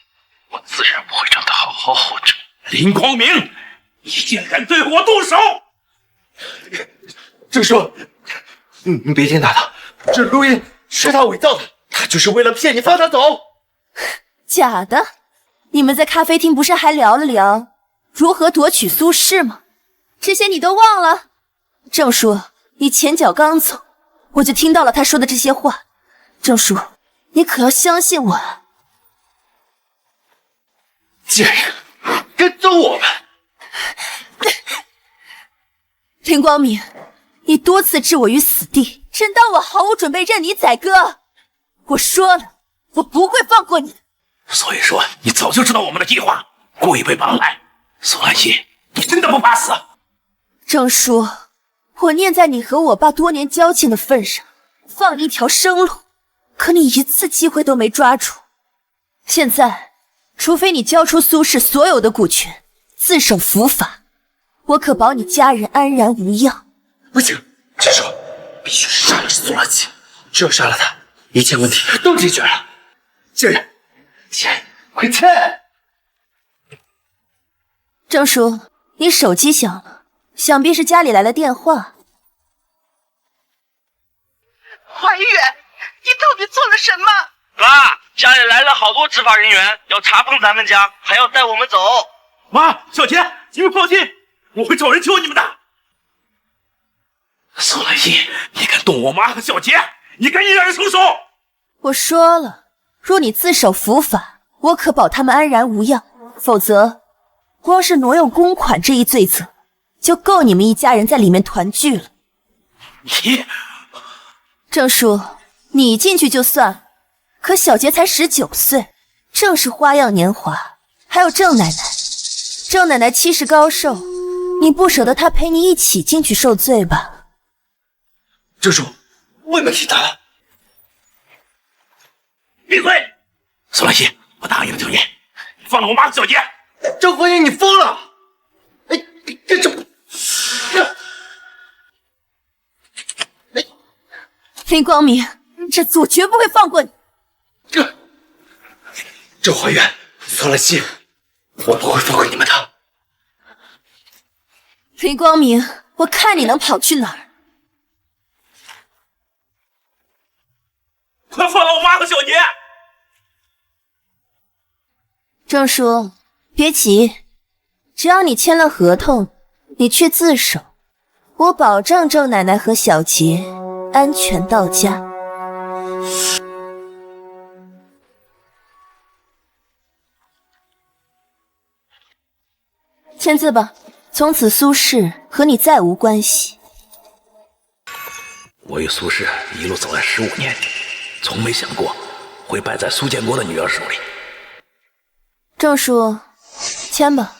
我自然不会让他好好活着。林光明，你竟敢对我动手！郑叔，你别听他的，这录音是他伪造的，他就是为了骗你放他走。假的？你们在咖啡厅不是还聊了聊如何夺取苏轼吗？这些你都忘了？郑叔，你前脚刚走，我就听到了他说的这些话。郑叔，你可要相信我啊！贱人，跟踪我们！林光明，你多次置我于死地，真当我毫无准备任你宰割？我说了，我不会放过你。所以说，你早就知道我们的计划，故意被绑来。苏兰溪，你真的不怕死？郑叔，我念在你和我爸多年交情的份上，放你一条生路，可你一次机会都没抓住。现在，除非你交出苏氏所有的股权，自首伏法，我可保你家人安然无恙。不行，陈叔，必须杀了苏兰溪，只有杀了他，一切问题都解决了。贱人，快撤！郑叔，你手机响了，想必是家里来了电话。怀远，你到底做了什么？妈，家里来了好多执法人员，要查封咱们家，还要带我们走。妈，小杰，你们放心，我会找人救你们的。苏兰溪，你敢动我妈和小杰，你赶紧让人松手！我说了，若你自首伏法，我可保他们安然无恙，否则光是挪用公款这一罪责，就够你们一家人在里面团聚了。你，郑叔，你进去就算，可小杰才19岁，正是花样年华。还有郑奶奶，郑奶奶气势高寿，你不舍得她陪你一起进去受罪吧？郑叔，我也没听他的。闭嘴！苏兰溪，我答应了条件，放了我妈和小杰。郑国英，你疯了！哎，林光明，这次我绝不会放过你。郑怀远，苏兰溪，我不会放过你们的。林光明，我看你能跑去哪儿？快放了我妈和小杰！郑叔，别急，只要你签了合同，你去自首，我保证郑奶奶和小杰安全到家。签字吧，从此苏氏和你再无关系。我与苏氏一路走来15年，从没想过会败在苏建国的女儿手里。郑叔，签吧。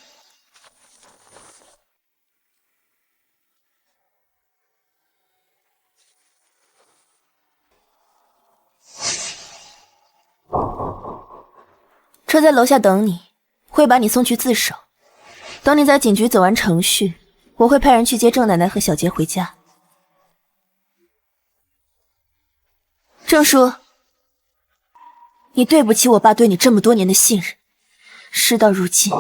车在楼下等你，会把你送去自首。等你在警局走完程序，我会派人去接郑奶奶和小杰回家。郑叔，你对不起我爸对你这么多年的信任。事到如今，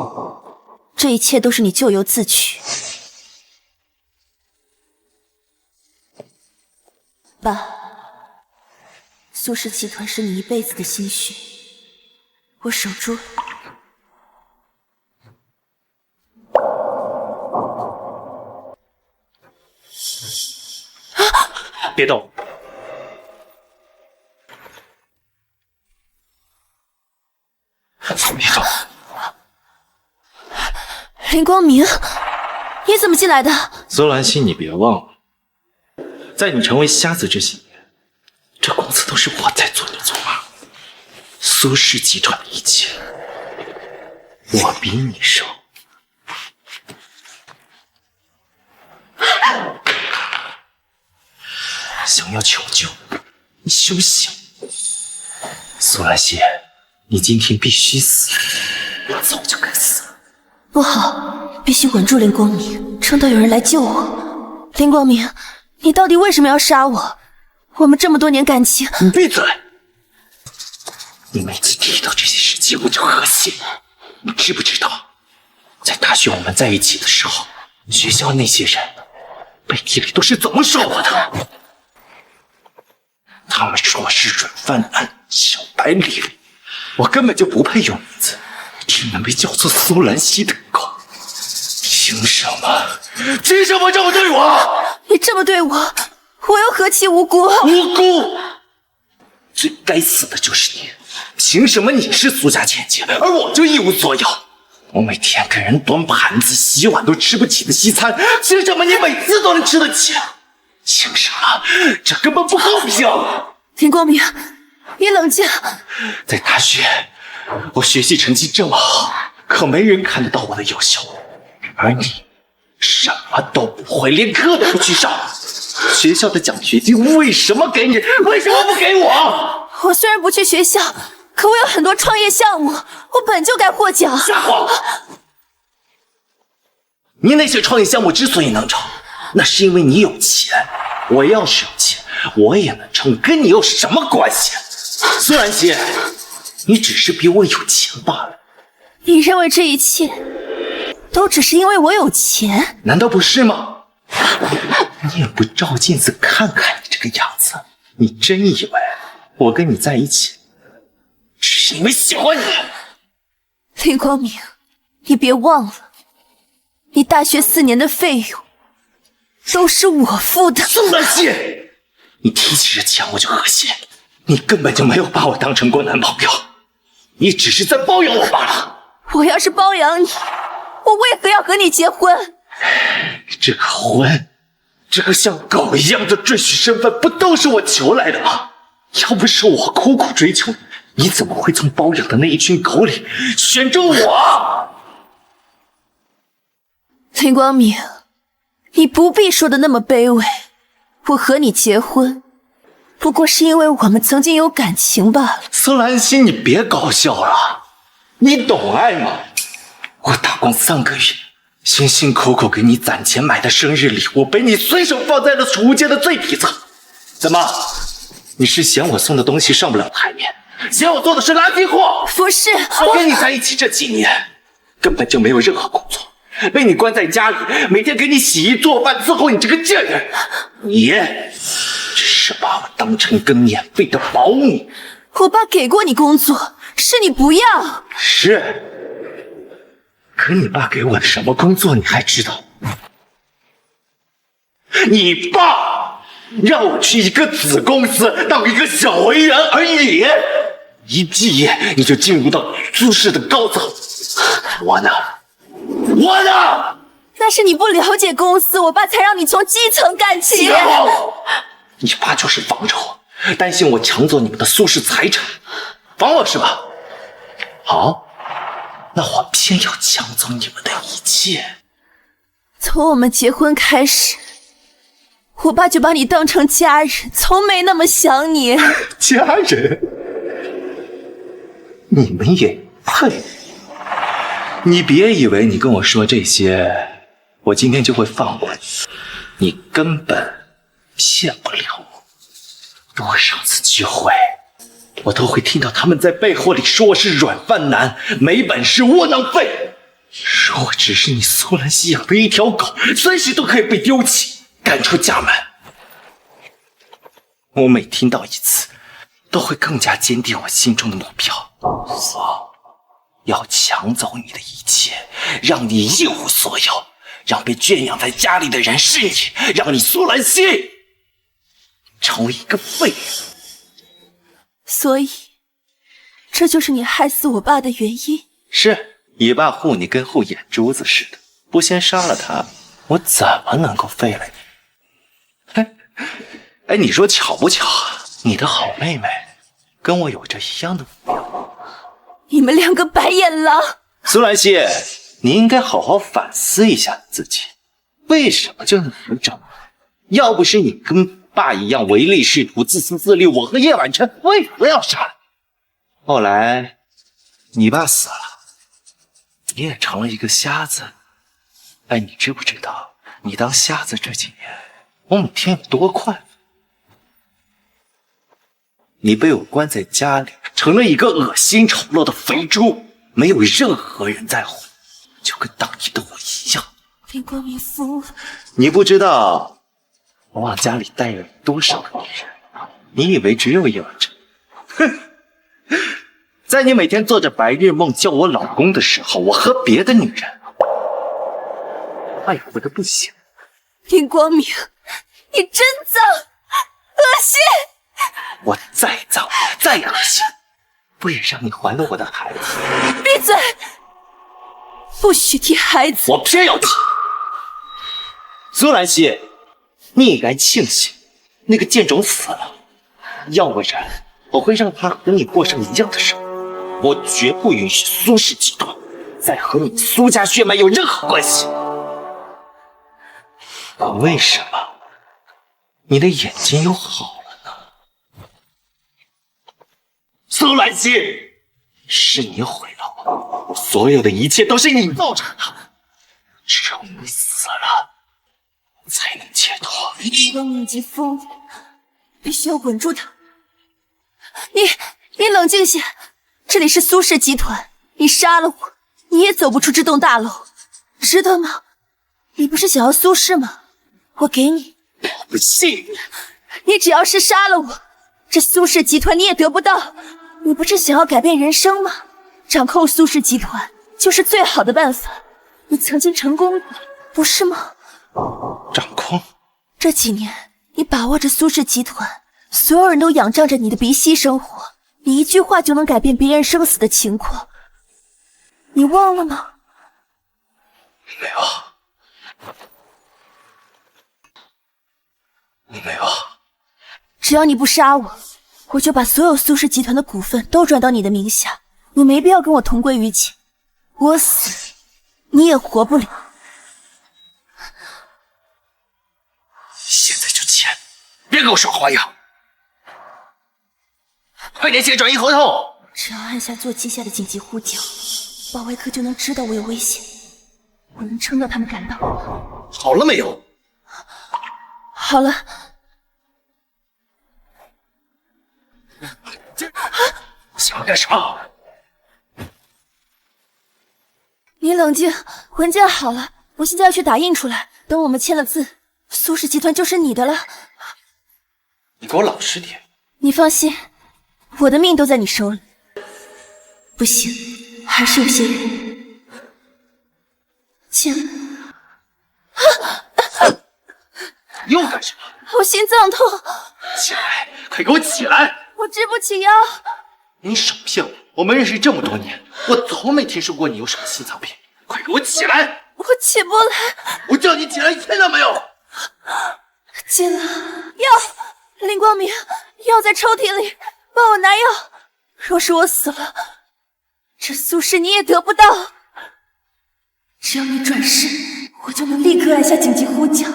这一切都是你咎由自取。爸，苏氏集团是你一辈子的心血，我守住了。别动！别动！林光明，你怎么进来的？泽兰溪，你别忘了，在你成为瞎子这些年，这公司都是我在做牛做马，苏氏集团的一切，我比你熟。想要求救，你休想！苏兰溪，你今天必须死，你早就该死了。不好，必须稳住林光明，撑到有人来救我。林光明，你到底为什么要杀我？我们这么多年感情……你闭嘴！你每次提到这些事情，我就恶心。你知不知道，在大学我们在一起的时候，学校那些人背地里都是怎么说我的？他们说我是软饭男、小白脸，我根本就不配有名字，只能被叫做苏兰西的狗。凭什么？凭什么这么对我？你这么对我，我又何其无辜？无辜！最该死的就是你！凭什么你是苏家千金，而我就一无所有？我每天给人端盘子、洗碗都吃不起的西餐，凭什么你每次都能吃得起？凭什么？这根本不公平！林光明，你冷静。在大学，我学习成绩这么好，可没人看得到我的优秀，而你什么都不会，连课都不去上。学校的奖学金为什么给你？为什么不给我？我虽然不去学校，可我有很多创业项目，我本就该获奖。撒谎！你那些创业项目之所以能成，那是因为你有钱。我要是有钱，我也能成，跟你有什么关系？苏兰溪，你只是比我有钱罢了。你认为这一切都只是因为我有钱？难道不是吗？你也不照镜子看看你这个样子，你真以为我跟你在一起只是因为喜欢你？林光明，你别忘了，你大学4年的费用都是我付的。苏兰溪，你提起这钱我就恶心，你根本就没有把我当成过男朋友，你只是在包养我罢了。我要是包养你，我为何要和你结婚？这个婚，这个像狗一样的赘婿身份，不都是我求来的吗？要不是我苦苦追求，你怎么会从包养的那一群狗里选中我？林光明，你不必说的那么卑微。我和你结婚，不过是因为我们曾经有感情罢了。苏兰溪，你别搞笑了，你懂爱吗？我打工3个月，辛辛苦苦给你攒钱买的生日礼物，被你随手放在了储物间的最底层。怎么，你是嫌我送的东西上不了台面，嫌我做的是垃圾货？不是，我跟你在一起这几年，根本就没有任何工作，被你关在家里，每天给你洗衣做饭，伺候你这个贱人。你只是把我当成一个免费的保姆。我爸给过你工作，是你不要。是，可你爸给我的什么工作你还知道？你爸让我去一个子公司当一个小文员，而你一毕业你就进入到苏氏的高层。我呢？我呢？那是你不了解公司，我爸才让你从基层干起。你爸就是防着我，担心我抢走你们的苏氏财产，防我是吧？好，那我偏要抢走你们的一切。从我们结婚开始，我爸就把你当成家人，从没那么想你。家人？你们也配？你别以为你跟我说这些，我今天就会放过你。你根本骗不了我。多少次聚会，我都会听到他们在背后里说我是软饭男、没本事、窝囊废，说我只是你苏兰溪养的一条狗，随时都可以被丢弃、赶出家门。我每听到一次，都会更加坚定我心中的目标。我要抢走你的一切，让你一无所有，让被圈养在家里的人是你，让你苏兰溪成为一个废人。所以，这就是你害死我爸的原因。是，你爸护你跟护眼珠子似的，不先杀了他，我怎么能够废了你？哎，你说巧不巧？你的好妹妹跟我有着一样的目标。你们2个白眼狼！苏兰溪，你应该好好反思一下自己，为什么就你整？要不是你跟爸一样唯利是图、自私自利，我和叶婉琛为何要杀你？后来你爸死了，你也成了一个瞎子。哎，你知不知道，你当瞎子这几年，我每天有多快乐？你被我关在家里，成了一个恶心丑陋的肥猪，没有任何人在乎，就跟当年的我一样。林光明疯了！你不知道，我往家里带了多少个女人？你以为只有叶婉晨？哼！在你每天做着白日梦叫我老公的时候，我和别的女人爱护的不行。林光明，你真脏，恶心！我再脏再恶心，不也让你还了我的孩子？闭嘴！不许提孩子！我偏要提。苏兰溪，你也该庆幸那个贱种死了，要不然我会让他和你过上一样的生活。我绝不允许苏氏集团再和你苏家血脉有任何关系。可为什么你的眼睛又好了呢？苏兰溪，是你毁了我，所有的一切都是你造成的。只有你死了，才能解脱。光明已经疯了，必须要稳住他。你冷静些，这里是苏氏集团，你杀了我，你也走不出这栋大楼，值得吗？你不是想要苏氏吗？我给你。我不信你只要是杀了我，这苏氏集团你也得不到。你不是想要改变人生吗？掌控苏氏集团就是最好的办法。你曾经成功过，不是吗？掌控？这几年你把握着苏氏集团，所有人都仰仗着你的鼻息生活，你一句话就能改变别人生死的情况，你忘了吗？没有。你没有。只要你不杀我，我就把所有苏氏集团的股份都转到你的名下，你没必要跟我同归于尽。我死，你也活不了。现在就签，别给我耍花样！快点写转移合同！只要按下座机下的紧急呼叫，保卫科就能知道我有危险，我能撑到他们赶到。好了没有？好了。想干什么？你冷静，文件好了，我现在要去打印出来。等我们签了字，苏氏集团就是你的了。你给我老实点。你放心，我的命都在你手里。不行，还是有些人。签了。又干什么？我心脏痛。起来，快给我起来！我直不起腰。你少骗我！我们认识这么多年，我从没听说过你有什么心脏病。快给我起来！我起不来。我叫你起来，你听到没有？进了。药，林光明，药在抽屉里，帮我拿药。若是我死了，这苏氏你也得不到。只要你转世，我就能立刻按下紧急呼叫。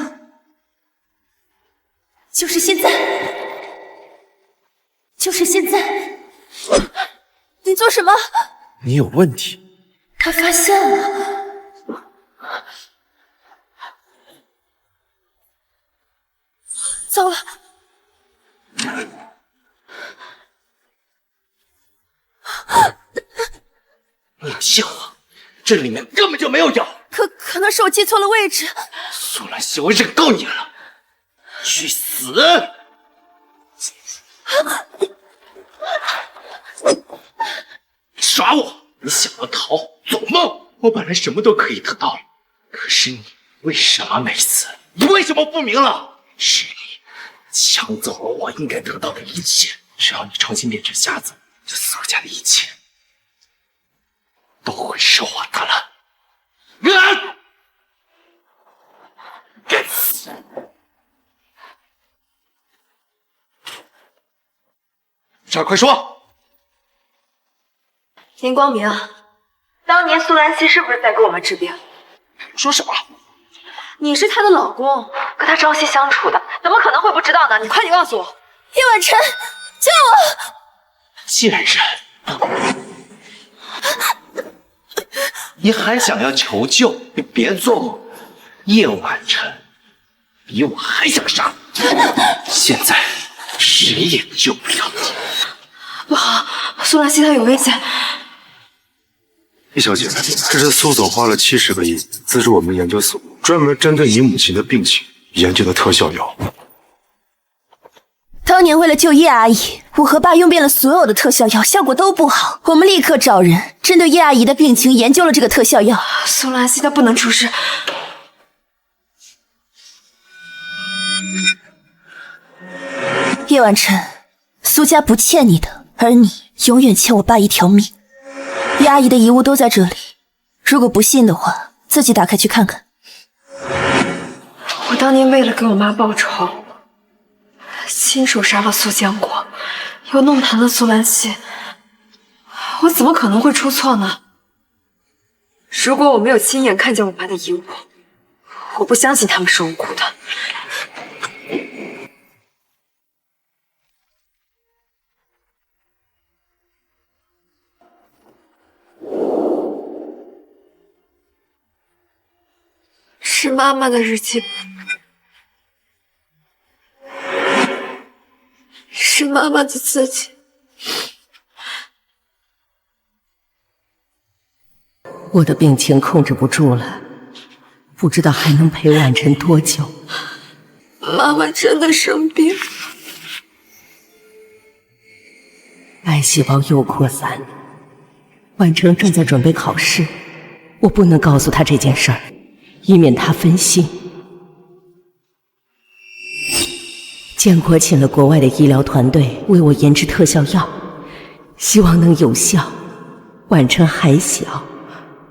就是现在，就是现在！你做什么？你有问题。他发现了。糟了！你信我，这里面根本就没有药。可能是我记错了位置。苏兰溪，我忍够你了。去死！耍我！你想要逃？做梦！我本来什么都可以得到了，可是你为什么没死？你为什么不明了？是你抢走了我应该得到的一切。只要你重新变成瞎子，这苏家的一切都会是我的了。该死！这儿快说！林光明，当年苏兰溪是不是在给我们治病？说什么？你是她的老公，跟她朝夕相处的，怎么可能会不知道呢？你快点告诉我！叶婉晨，救我！贱人，你还想要求救？你别做梦！叶婉晨比我还想杀，现在谁也救不了你。不好，苏兰溪她有危险。叶小姐，这是苏总花了70个亿资助我们研究所，专门针对你母亲的病情研究的特效药。当年为了救叶阿姨，我和爸用遍了所有的特效药，效果都不好。我们立刻找人针对叶阿姨的病情研究了这个特效药。苏兰溪她不能出事。叶晚晨，苏家不欠你的，而你永远欠我爸一条命。叶阿姨的遗物都在这里，如果不信的话，自己打开去看看。我当年为了给我妈报仇，亲手杀了苏江国，又弄残了苏兰溪，我怎么可能会出错呢？如果我没有亲眼看见我妈的遗物，我不相信他们是无辜的。是妈妈的日记本，是妈妈的字迹。我的病情控制不住了，不知道还能陪婉晨多久。妈妈真的生病，癌细胞又扩散了。婉晨正在准备考试，我不能告诉她这件事儿，以免她分心。建国请了国外的医疗团队为我研制特效药，希望能有效。婉晨还小，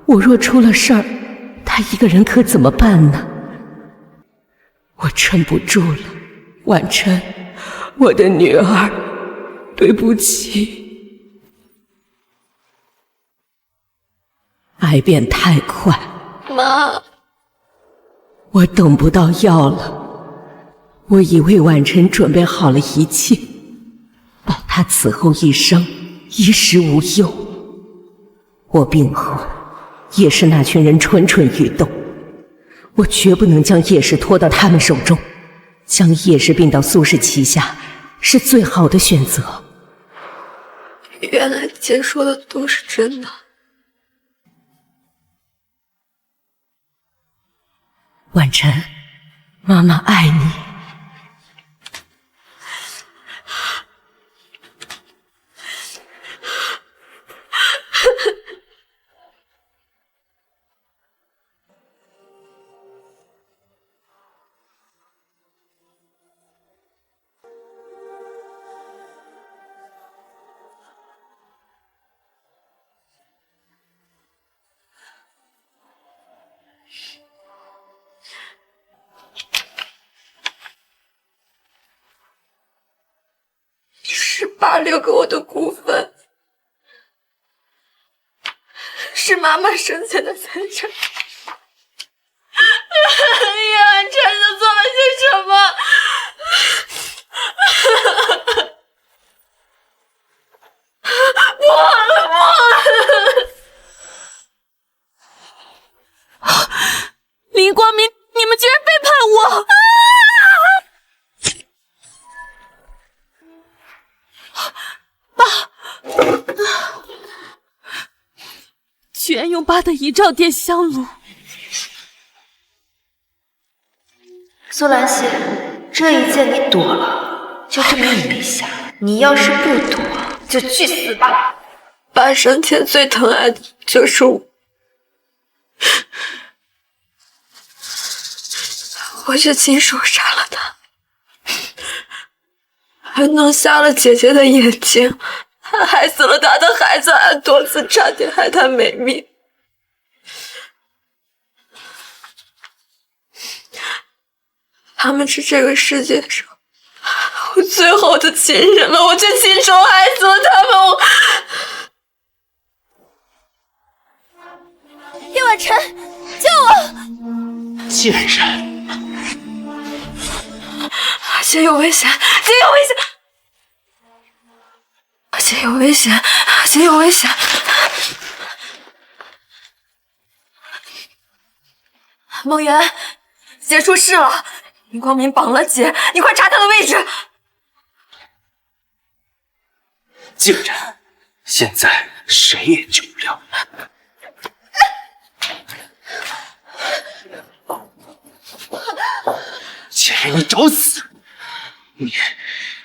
我若出了事儿，她一个人可怎么办呢？我撑不住了，婉晨，我的女儿，对不起。癌变太快，妈，我等不到药了。我已为婉晨准备好了一切，保她此后一生衣食无忧。我病后，叶氏那群人蠢蠢欲动，我绝不能将叶氏拖到他们手中。将叶氏并到苏氏旗下，是最好的选择。原来姐说的都是真的。婉晨，妈妈爱你。是爸留给我的股份，是妈妈生前的财产。叶婉晨都做了些什么？不了，不了！林光明，你们居然背叛我！居然用爸的遗照点香炉。苏兰溪，这一剑你躲了，就证明你没瞎。你要是不躲，就去死吧！爸生前最疼爱的就是我，我却亲手杀了他，还弄瞎了姐姐的眼睛。还害死了他的孩子，还多次差点害他没命。他们是这个世界上我最后的亲人了，我却亲手害死了他们。叶婉晨，救我！贱人！姐有危险！姐有危险！姐有危险！姐有危险！梦妍，姐出事了！林光明绑了姐，你快查他的位置！竟然，现在谁也救不了你！贱人，你找死！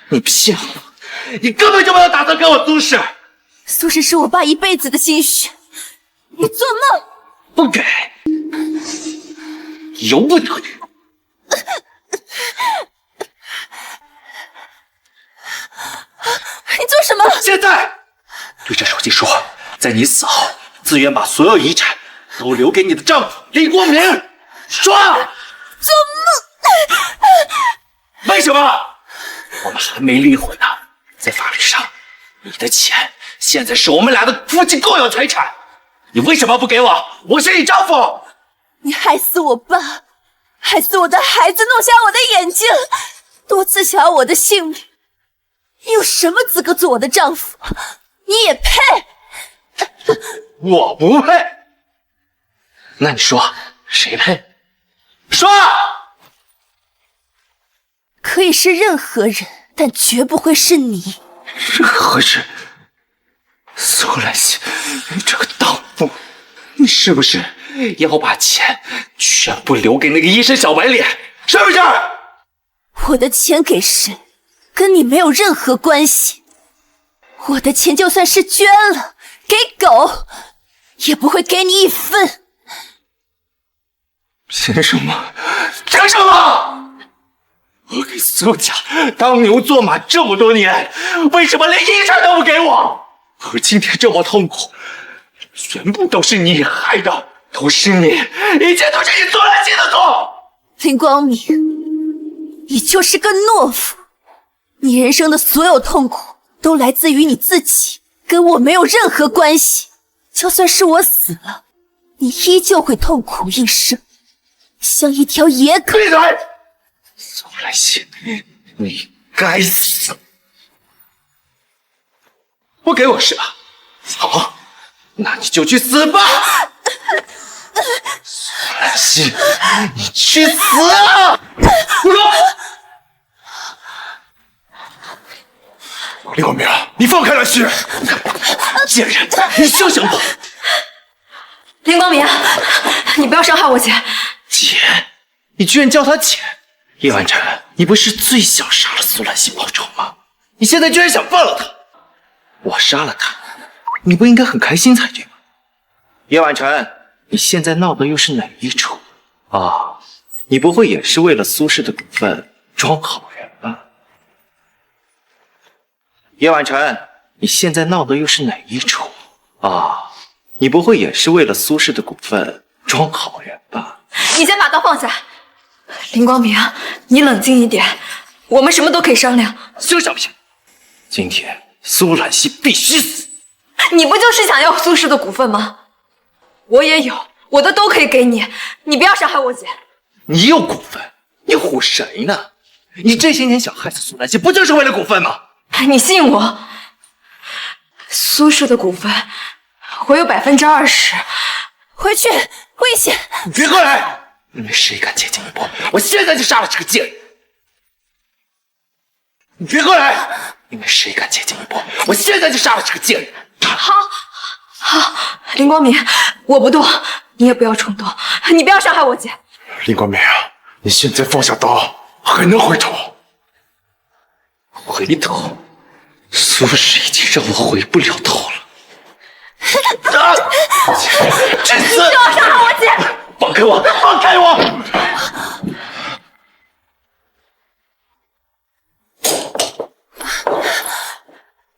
你骗我！你根本就没有打算给我苏轼。苏轼是我爸一辈子的心血，你做梦！不给，由不得你。你做什么？现在对着手机说，在你死后，自愿把所有遗产都留给你的丈夫李光明。说！做梦！为什么？我们还没离婚呢，在法律上，你的钱现在是我们俩的夫妻共有财产。你为什么不给我？我是你丈夫。你害死我爸，害死我的孩子，弄瞎我的眼睛，多次想要我的性命。你有什么资格做我的丈夫？你也配？我不配。那你说谁配？说！可以是任何人，但绝不会是你。任何人？苏兰心，你这个荡妇，你是不是要把钱全部留给那个医生小白脸？是不是？我的钱给谁，跟你没有任何关系。我的钱就算是捐了，给狗，也不会给你一分。凭什么？凭什么？我给苏家当牛做马这么多年，为什么连一成都不给我？我今天这么痛苦，全部都是你害的，都是你，一切都是你苏兰心的错。林光明，你就是个懦夫，你人生的所有痛苦都来自于你自己，跟我没有任何关系。就算是我死了，你依旧会痛苦一生，像一条野狗。闭嘴！苏兰心，你该死！不给我是吧？好，那你就去死吧！苏兰心，你去死啊！不说。李光明，你放开兰心！贱人，你休想跑！林光明，你不要伤害我姐。姐，你居然叫她姐！叶婉晨，你不是最想杀了苏兰心报仇吗？你现在居然想放了她！我杀了她，你不应该很开心才对吗？叶婉晨，你现在闹的又是哪一出啊？你不会也是为了苏轼的股份装好人吧？叶婉晨，你现在闹的又是哪一出啊？你不会也是为了苏轼的股份装好人吧？你先把刀放下。林光明，你冷静一点，我们什么都可以商量。休想骗！今天苏兰心必须死！你不就是想要苏轼的股份吗？我也有，我的都可以给你，你不要伤害我姐。你有股份？你唬谁呢？你这些年想害死苏兰心，不就是为了股份吗？你信我？苏轼的股份，我有20%。回去，危险！你别过来！你们谁敢接近一步，我现在就杀了这个贱人！你别过来！你们谁敢接近一步，我现在就杀了这个贱人！好，林光明，我不动，你也不要冲动，你不要伤害我姐。林光明，你现在放下刀，还能回头？回头？苏轼已经让我回不了头了。去死！不要伤害我姐！放开我！放开我！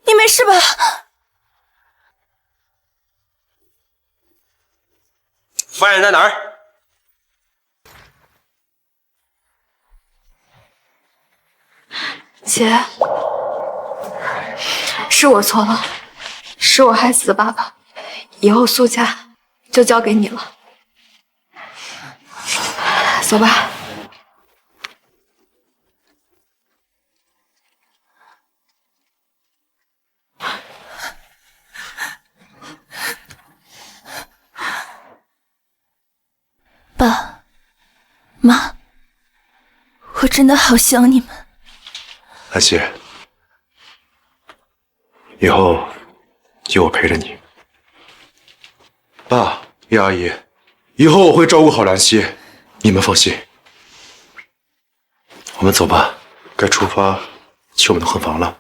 你没事吧？犯人在哪儿？姐，是我错了，是我害死的爸爸，以后苏家就交给你了。走吧。爸妈，我真的好想你们。兰心，以后有我陪着你。爸，叶阿姨，以后我会照顾好兰心，你们放心。我们走吧，该出发去我们的婚房了。